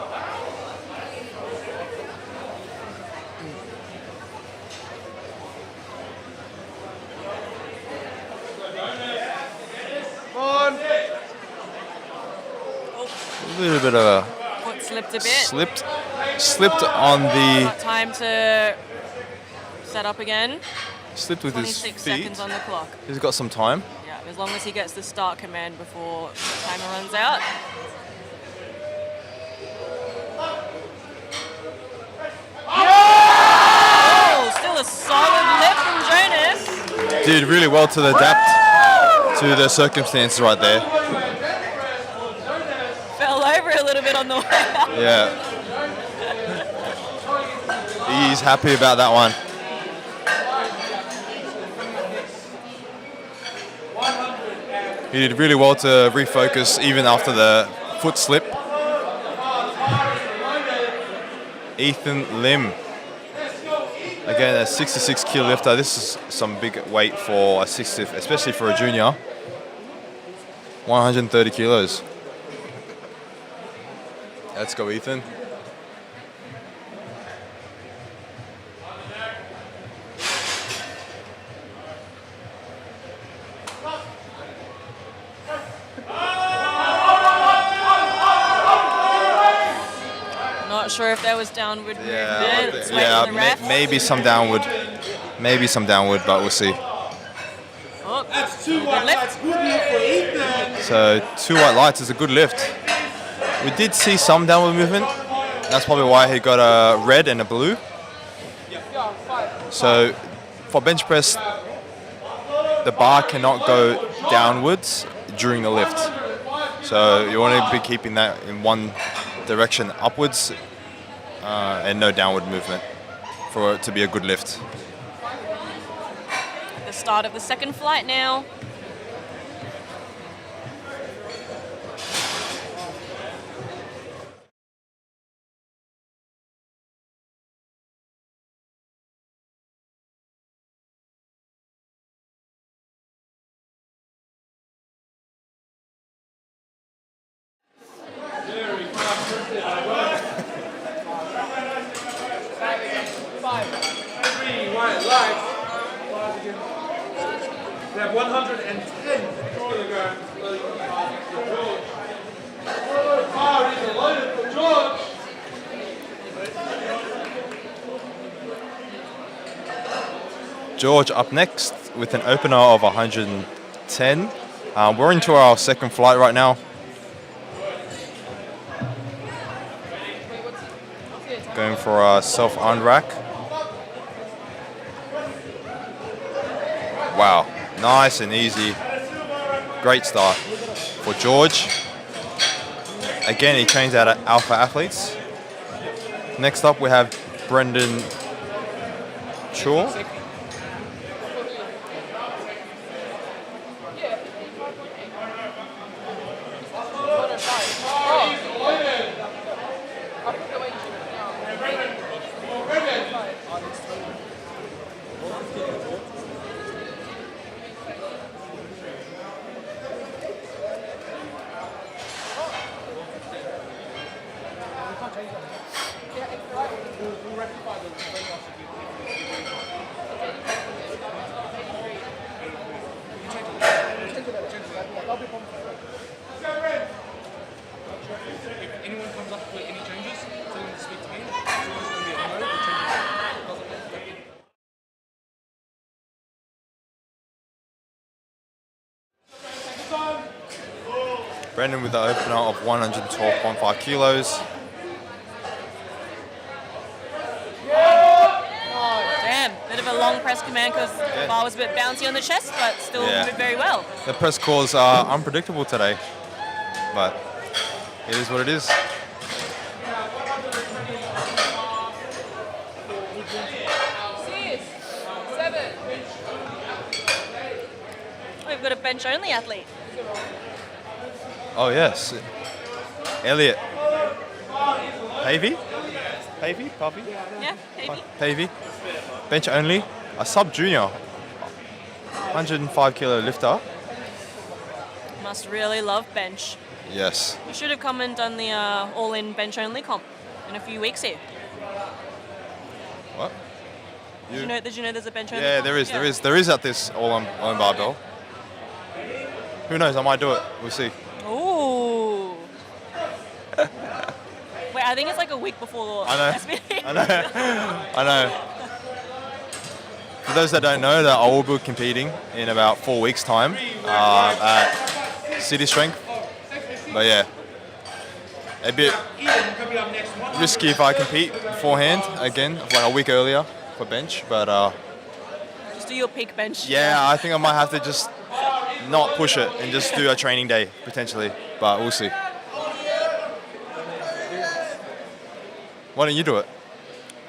S4: Come on.
S1: A little bit of a
S3: Foot slipped a bit.
S1: slipped on the
S3: Got time to set up again.
S1: slipped with his
S3: 26
S1: feet.
S3: seconds on the clock.
S1: He's got some time.
S3: Yeah, as long as he gets the start command before the timer runs out. Oh, still a solid lift from Jonas.
S1: Did really well to adapt to the circumstances right there.
S3: Fell over a little bit on the way out.
S1: Yeah. He's happy about that one. He did really well to refocus even after the foot slip. Ethan Lim. Again, a 66 kilo lifter. This is some big weight for a 60, especially for a junior. 130 kilos. Let's go, Ethan.
S3: Not sure if that was downward movement. Let's wait
S1: Yeah,
S3: for the ref.
S1: maybe some downward, but we'll see.
S3: Oh,
S2: That's two
S3: good
S2: white
S3: lift.
S2: lights. Good lift for Ethan.
S1: So 2 white lights is a good lift. We did see some downward movement. That's probably why he got a red and a blue. So for bench press, the bar cannot go downwards during the lift. So you want to be keeping that in one direction upwards and no downward movement for it to be a good lift.
S3: The start of the second flight now.
S2: Three white lights. They have 110 kilograms loaded for George. Bar is loaded for George.
S1: George up next with an opener of 110. We're into our second flight right now. Going for a self unrack. Wow, nice and easy. Great start for George. Again, he trains out at Alpha Athletes. Next up, we have Brendan Chua.
S4: If anyone comes up with any changes, tell them to speak to me. It's always going to be a no. The changes doesn't affect it.
S1: Brendan with the opener of 112.5 kilos.
S3: Damn, bit of a long press command because the bar was a bit bouncy on the chest, but still
S1: Yeah.
S3: moved very well.
S1: The press calls are unpredictable today, but it is what it is.
S3: 6, 7. We've got a bench only athlete.
S1: Oh yes, Elliot. Pavey? Pavey?
S3: Yeah, maybe.
S1: Pavey. Bench only. A sub junior. 105 kilo lifter.
S3: Must really love bench.
S1: Yes.
S3: You should have come and done the all-in bench only comp in a few weeks here.
S1: What?
S3: Did you know there's a bench only
S1: Yeah,
S3: comp?
S1: there is at this all on barbell. Who knows? I might do it. We'll see.
S3: Ooh. Wait, I think it's like a week before
S1: I know.
S3: SBD.
S1: I know. For those that don't know, that I will be competing in about 4 weeks' time at City Strength. But yeah, a bit risky if I compete beforehand again, like a week earlier for bench. But
S3: Just do your peak bench.
S1: yeah, I think I might have to just not push it and just do a training day potentially. But we'll see. Why don't you do it?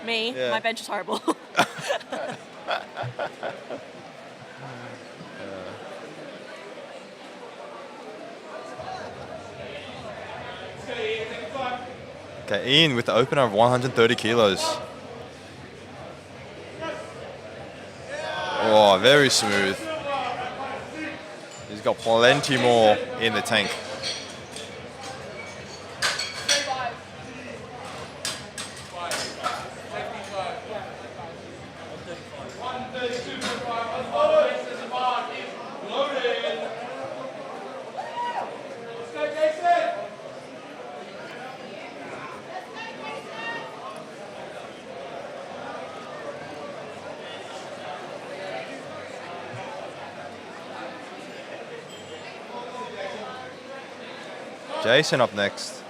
S3: Me,
S1: Yeah.
S3: my bench is horrible.
S1: Okay, Ian with the opener of 130 kilos. Oh, very smooth. He's got plenty more in the tank. Jason up next.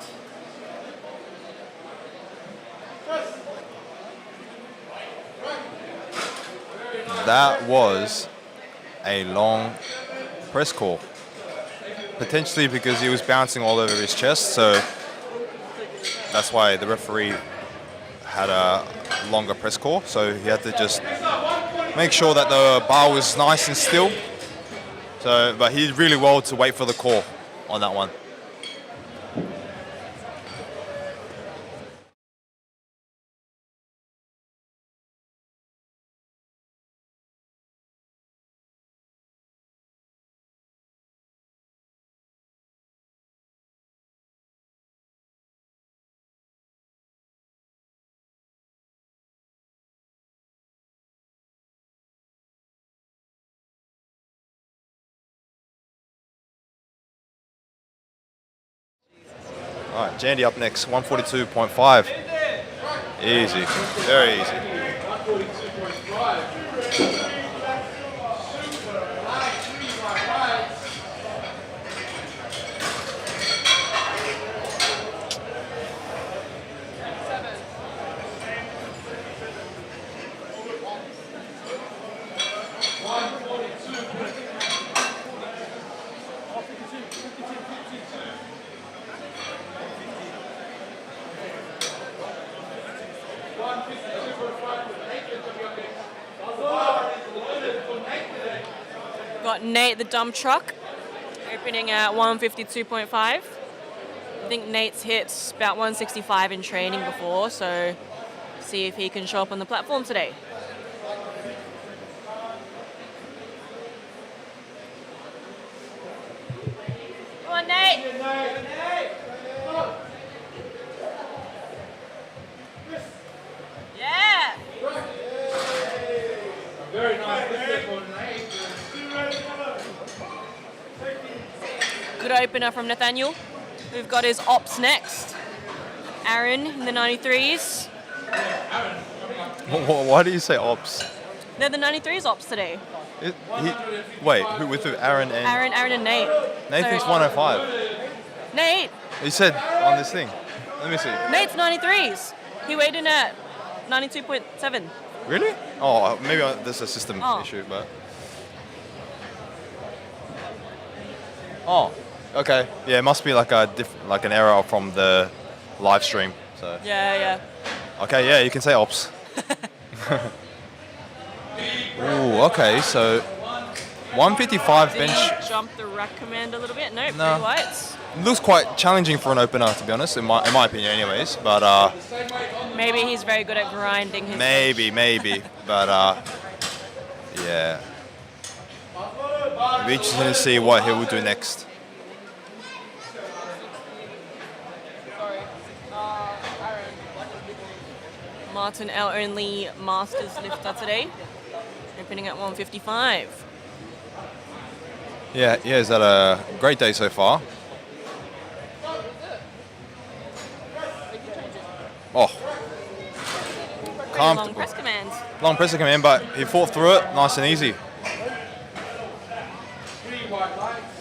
S1: That was a long press call. Potentially because he was bouncing all over his chest, so that's why the referee had a longer press call. So he had to just make sure that the bar was nice and still. So, but he did really well to wait for the call on that one. All right, Jandy up next, 142.5. Easy, very easy.
S3: 142.5. Got Nate the dump truck opening at 152.5. I think Nate's hit about 165 in training before, so see if he can show up on the platform today. Come on, Nate! Yeah!
S2: Very nice.
S3: Good opener from Nathaniel. We've got his ops next. Aaron in the 93s.
S1: Why do you say ops?
S3: They're the 93s ops today.
S1: Wait, who with who? Aaron and
S3: Aaron and Nate.
S1: Nathan's
S3: So-
S1: 105.
S3: Nate!
S1: He said on this thing. Let me see.
S3: Nate's 93s. He weighed in at 92.7.
S1: Really? Oh, maybe there's a system
S3: Oh.
S1: issue, but. Oh, okay. Yeah, it must be like like an error from the live stream. So.
S3: Yeah.
S1: Okay, yeah, you can say ops. Ooh, okay, so 155
S3: Did
S1: bench
S3: he jump the rack command a little bit? Nope,
S1: No.
S3: three whites.
S1: looks quite challenging for an opener, to be honest, in my opinion, anyways. But
S3: Maybe he's very good at grinding his
S1: maybe, but yeah, we're just gonna see what he will do next.
S3: Martin, our only Masters lifter today, opening at 155.
S1: Yeah, he's had a great day so far. Oh,
S3: Pretty long
S1: comfortable.
S3: press commands.
S1: Long pressure command, but he fought through it nice and easy.
S2: 3 white lights.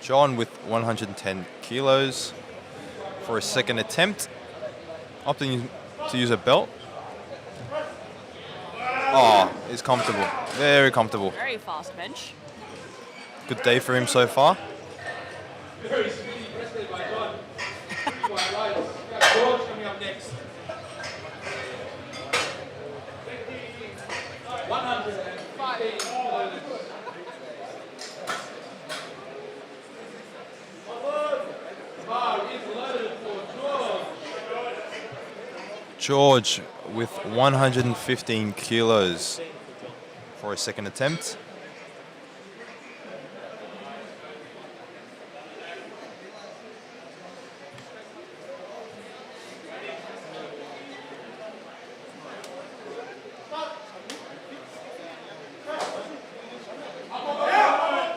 S1: John with 110 kilos for his second attempt, opting to use a belt. Oh, he's comfortable, very comfortable.
S3: Very fast bench.
S1: Good day for him so far.
S2: Very speedy press there by John. 3 white lights. George coming up next. 115 kilos. Bar is loaded for George.
S1: George with 115 kilos for his second attempt.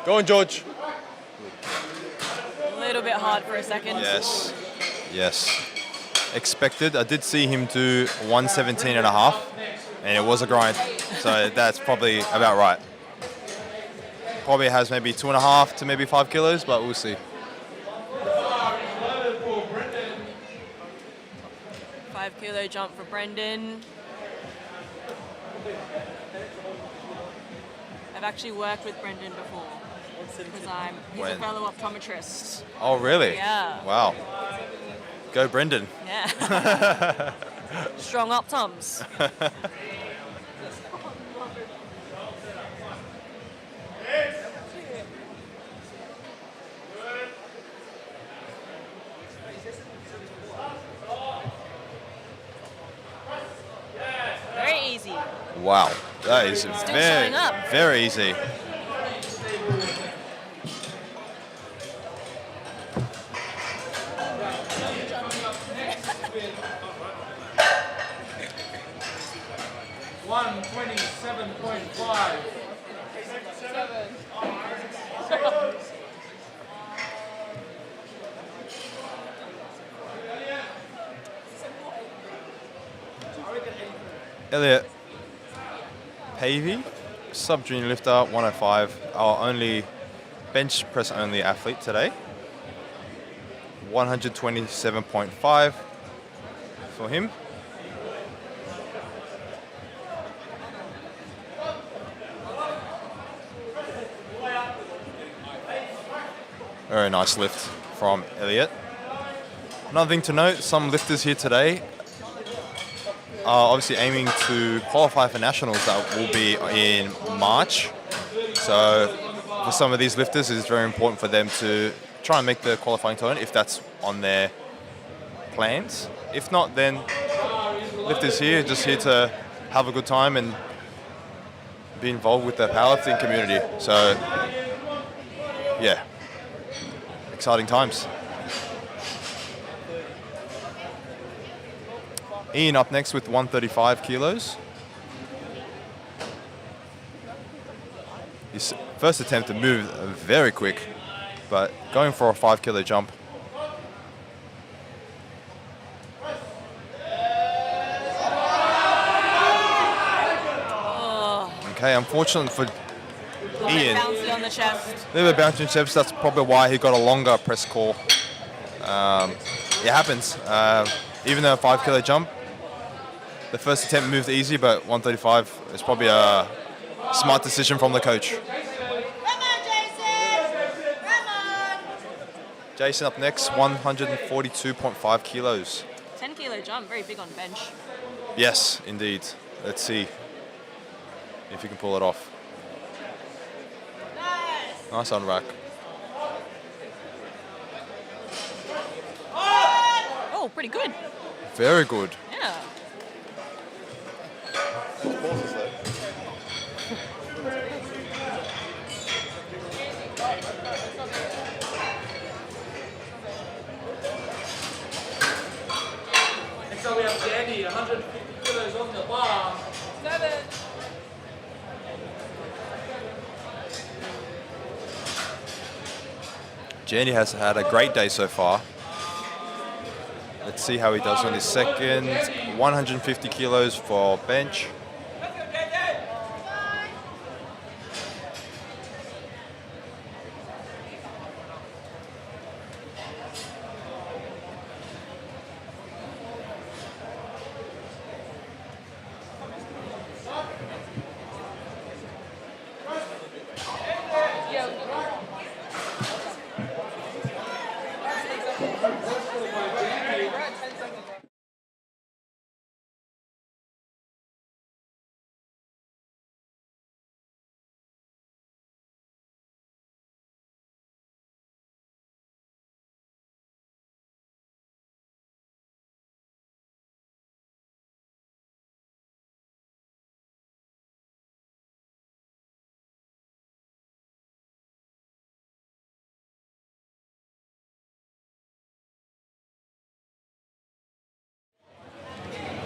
S1: Go on, George.
S3: A little bit hard for a second.
S1: Yes, yes. Expected. I did see him do 117 and a half, and it was a grind. So that's probably about right. Probably has maybe 2.5 to maybe 5 kilos, but we'll see.
S2: Bar is loaded for Brendan.
S3: 5 kilo jump for Brendan. I've actually worked with Brendan before because he's
S1: When?
S3: a fellow optometrist.
S1: Oh, really?
S3: Yeah.
S1: Wow. Go, Brendan.
S3: Yeah. Strong optoms. Very easy.
S1: Wow. That is very,
S3: showing up.
S1: very easy.
S2: One 27.5.
S1: Elliot Pavey, sub-junior lifter, 105. Our only bench press only athlete today. 127.5 for him. Very nice lift from Elliot. Another thing to note, some lifters here today are obviously aiming to qualify for nationals that will be in March. So for some of these lifters, it's very important for them to try and make the qualifying tournament if that's on their plans. If not, then lifters here just here to have a good time and be involved with the powerlifting community. So yeah, exciting times. Ian up next with 135 kilos. His first attempt to move very quick, but going for a 5 kilo jump. Okay, unfortunately for Ian,
S3: Bouncy on the chest.
S1: a little bit bouncing chips. That's probably why he got a longer press call. It happens. Even though a 5 kilo jump, the first attempt moved easy, but 135 is probably a smart decision from the coach.
S5: Come on, Jason! Come on!
S1: Jason up next, 142.5 kilos.
S3: 10 kilo jump, very big on bench.
S1: Yes, indeed. Let's see if you can pull it off. Nice on rack.
S3: Oh, pretty good.
S1: Very good.
S3: Yeah.
S2: Next up we have Danny, 150 kilos on the bar. 7.
S1: Jenny has had a great day so far. Let's see how he does on his second. 150 kilos for bench.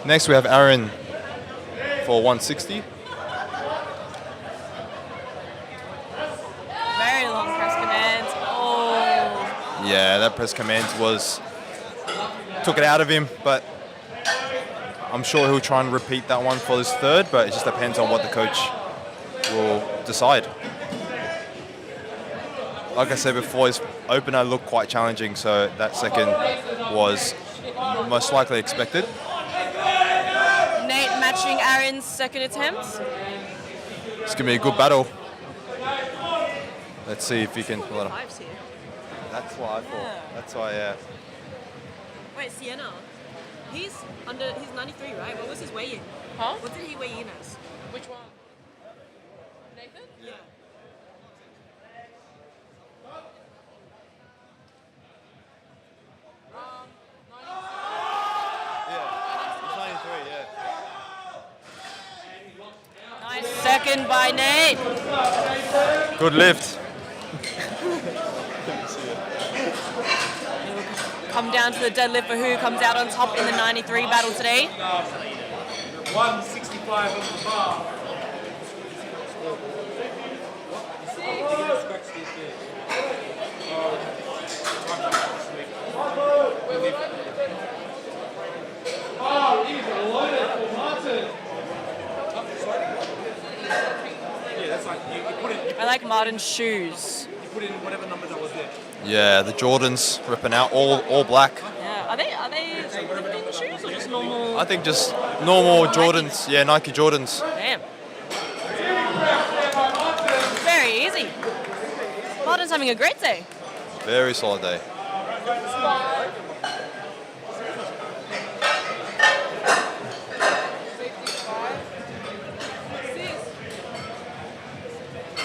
S1: Next we have Aaron for 160.
S3: Very long press command. Oh.
S1: Yeah, that press command took it out of him, but I'm sure he'll try and repeat that one for his third, but it just depends on what the coach will decide. Like I said before, his opener looked quite challenging, so that second was most likely expected.
S3: Nate matching Aaron's second attempt.
S1: It's going to be a good battle. Let's see if he can pull it off.
S3: Fives here.
S1: That's what I thought.
S3: Yeah.
S1: That's why, yeah.
S3: Wait, Sienna. He's 93, right? What was his weigh-in?
S6: Huh?
S3: What did he weigh in as?
S6: Which one? Nathan?
S3: Yeah. Nice second by Nate.
S1: Good lift.
S3: Come down to the deadlift for who comes out on top in the 93 battle today.
S2: 165 on the bar. Oh, he's loaded for Martin.
S4: Yeah, that's like you put in
S3: I like Martin's shoes.
S4: whatever number that was there.
S1: Yeah, the Jordans ripping out, all black.
S3: Yeah. Are they lifting shoes or just normal?
S1: I think just normal Jordans. Yeah, Nike Jordans.
S3: Damn. Very easy. Martin's having a great day.
S1: Very solid day.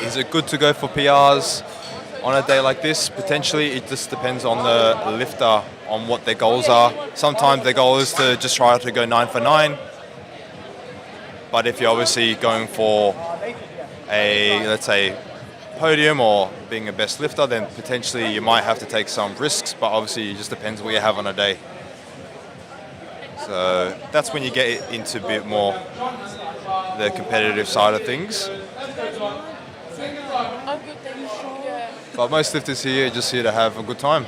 S1: Is it good to go for PRs on a day like this? Potentially, it just depends on the lifter, on what their goals are. Sometimes their goal is to just try to go 9 for 9. But if you're obviously going for a, let's say, podium or being a best lifter, then potentially you might have to take some risks, but obviously it just depends what you have on a day. So that's when you get into a bit more the competitive side of things.
S6: I'm good, thank you. Yeah.
S1: But most lifters here are just here to have a good time.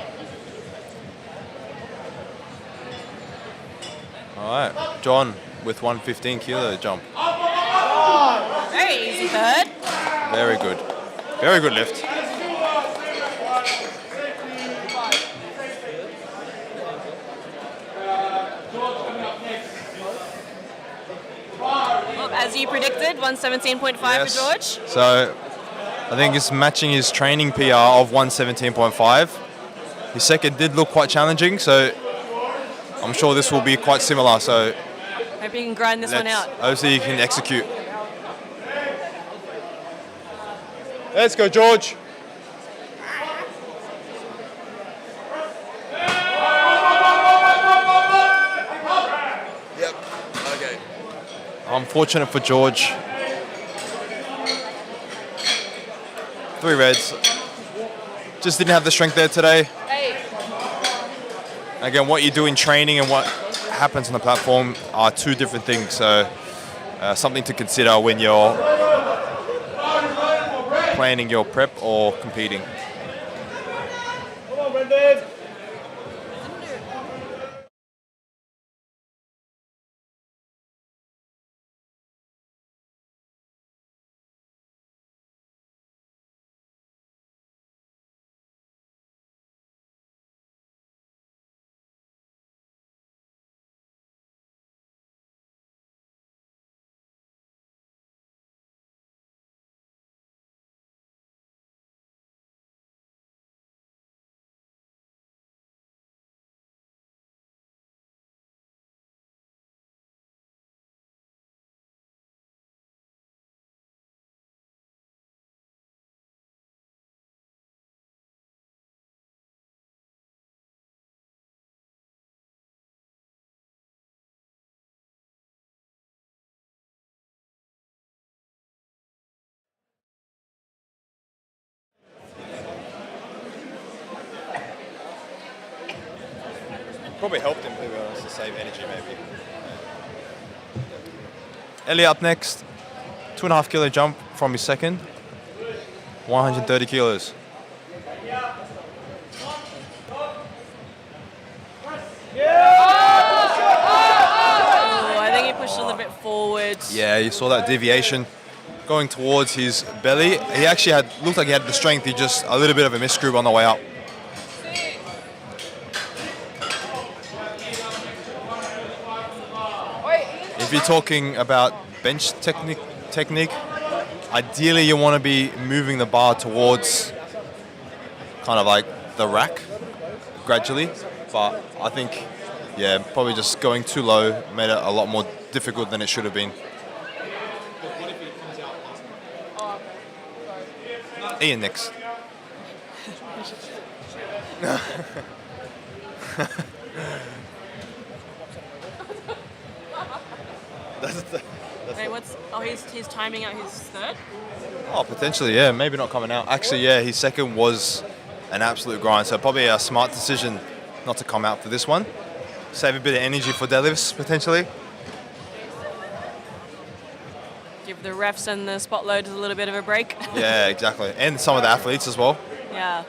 S1: All right, John with 115 kilo jump.
S3: Very Very easy third.
S1: Very good. Very good lift.
S3: Well, as you predicted, 117.5 for George.
S1: So I think it's matching his training PR of 117.5. His second did look quite challenging, so I'm sure this will be quite similar. So
S3: Hope you can grind this one out.
S1: hopefully he can execute. Let's go, George. Yep. Okay. Unfortunate for George. 3 reds. Just didn't have the strength there today. Again, what you do in training and what happens on the platform are 2 different things. So something to consider when you're planning your prep or competing.
S2: Come on, Brendan.
S1: Probably helped him to save energy, maybe. Elliot up next. 2.5 kilo jump from his second. 130 kilos.
S3: Oh, I think he pushed a little bit forward.
S1: Yeah, you saw that deviation going towards his belly. He actually looked like he had the strength. He just a little bit of a misgroup on the way up. If you're talking about bench technique, ideally you want to be moving the bar towards kind of like the rack gradually. But I think, yeah, probably just going too low made it a lot more difficult than it should have been.
S4: What if it comes out?
S1: Ian next.
S3: Wait, he's timing out his third?
S1: Oh, potentially, yeah. Maybe not coming out. Actually, yeah, his second was an absolute grind. So probably a smart decision not to come out for this one. Save a bit of energy for deadlifts, potentially.
S3: Give the refs and the spot loaders a little bit of a break.
S1: Yeah, exactly. And some of the athletes as well.
S3: Yeah.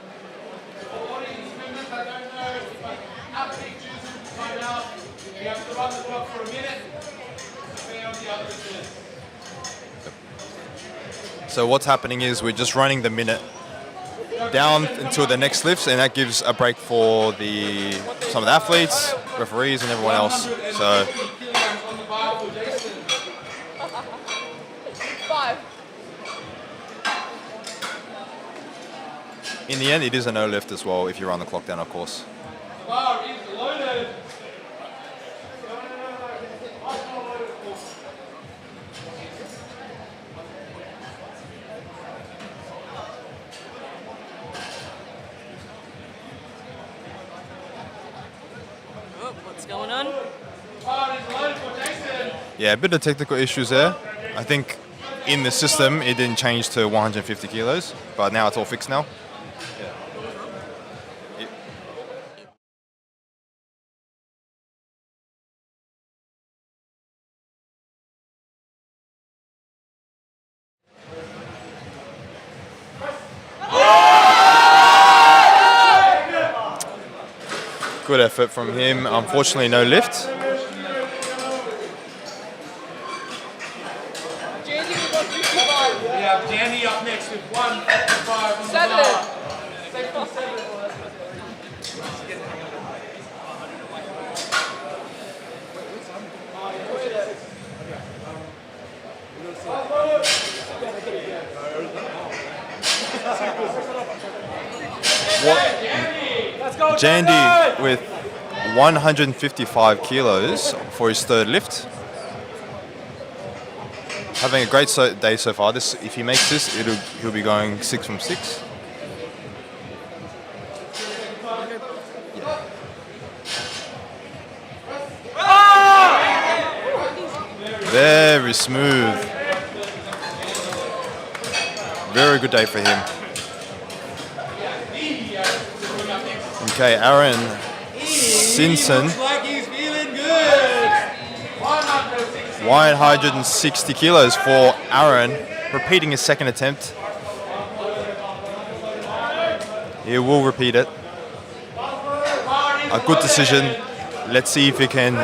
S3: So what's happening is we're just running the minute down until the next lifts, and that gives a break for some of the athletes, referees, and everyone else. So
S6: 5.
S1: in the end, it is a no lift as well if you run the clock down, of course.
S2: Bar is loaded.
S3: Oh, what's going on?
S2: Bar is loaded for Jason.
S1: Yeah, a bit of technical issues there. I think in the system it didn't change to 150 kilos, but now it's all fixed now. Good effort from him. Unfortunately, no lift.
S6: Jay-Z, we got 55.
S2: with 155 on the
S6: Seven.
S2: bar. Safety 7.
S1: Jandy with 155 kilos for his third lift. Having a great day so far. This, if he makes this, he'll be going 6 from 6. Very smooth. Very good day for him. Okay, Aaron Simpson.
S4: Like he's feeling good.
S1: 160 kilos for Aaron, repeating his second attempt. He will repeat it. A good decision. Let's see if he can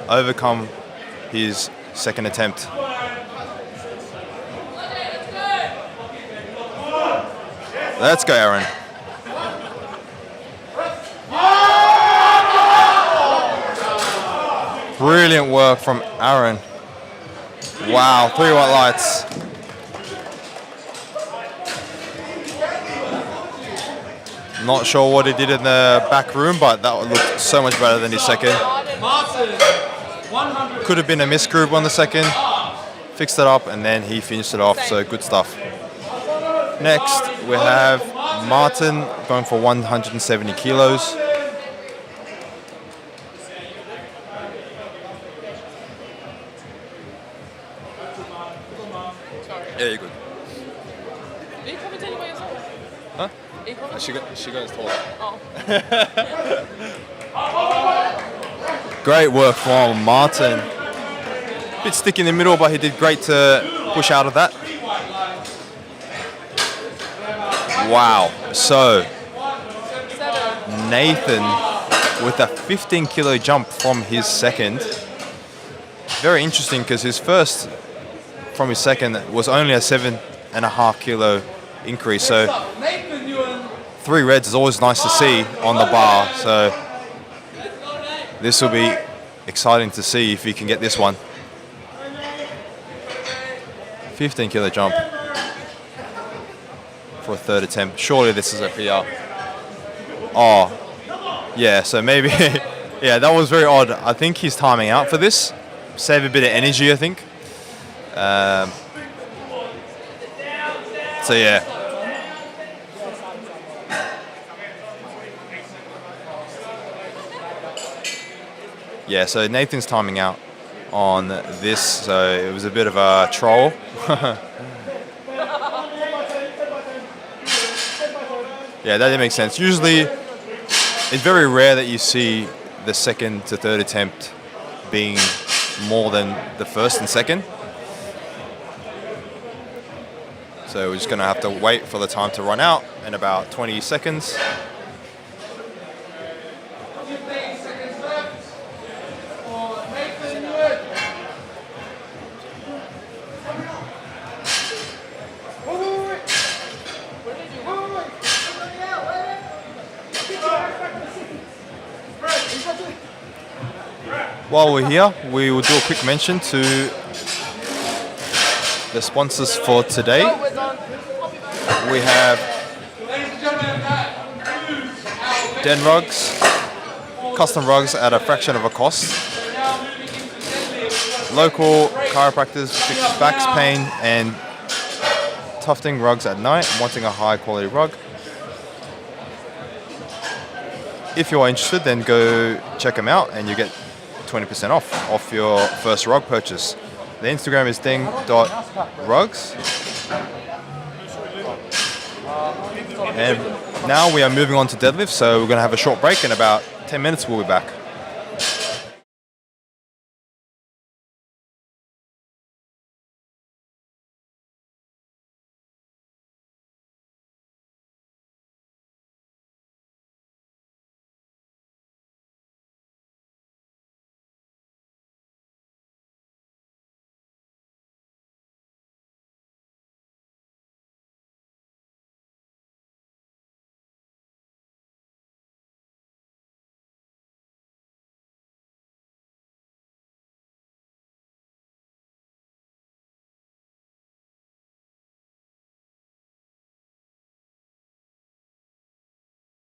S1: overcome his second attempt. Let's go, Aaron. Brilliant work from Aaron. Wow, 3 white lights. Not sure what he did in the back room, but that looked so much better than his second.
S2: Martin, 100.
S1: Could have been a misgroove on the second. Fixed it up, and then he finished it off, so good stuff. Next, we have Martin going for 170 kilos. Yeah, you're good.
S6: Are you commentating by yourself?
S1: Huh?
S6: Are you commentating?
S1: She got taller.
S6: Oh.
S1: Great work from Martin. Bit sticky in the middle, but he did great to push out of that. Wow. So, Nathan with a 15 kilo jump from his second. Very interesting because his first from his second was only a 7.5 kilo increase. So 3 reds is always nice to see on the bar. So this will be exciting to see if he can get this one. 15 kilo jump for a third attempt. Surely this is a PR. Oh, yeah, so maybe, yeah, that was very odd. I think he's timing out for this. Save a bit of energy, I think. So yeah. Yeah, so Nathan's timing out on this, so it was a bit of a troll. Yeah, that didn't make sense. Usually, it's very rare that you see the second to third attempt being more than the first and second. So we're just going to have to wait for the time to run out in about 20 seconds. While we're here, we will do a quick mention to the sponsors for today. We have Den Rugs, custom rugs at a fraction of a cost. Local chiropractors fix backs, pain and tufting rugs at night, wanting a high quality rug. If you are interested, then go check them out and you get 20% off your first rug purchase. The Instagram is ding.rugs. And now we are moving on to deadlift, so we're going to have a short break. In about 10 minutes we'll be back.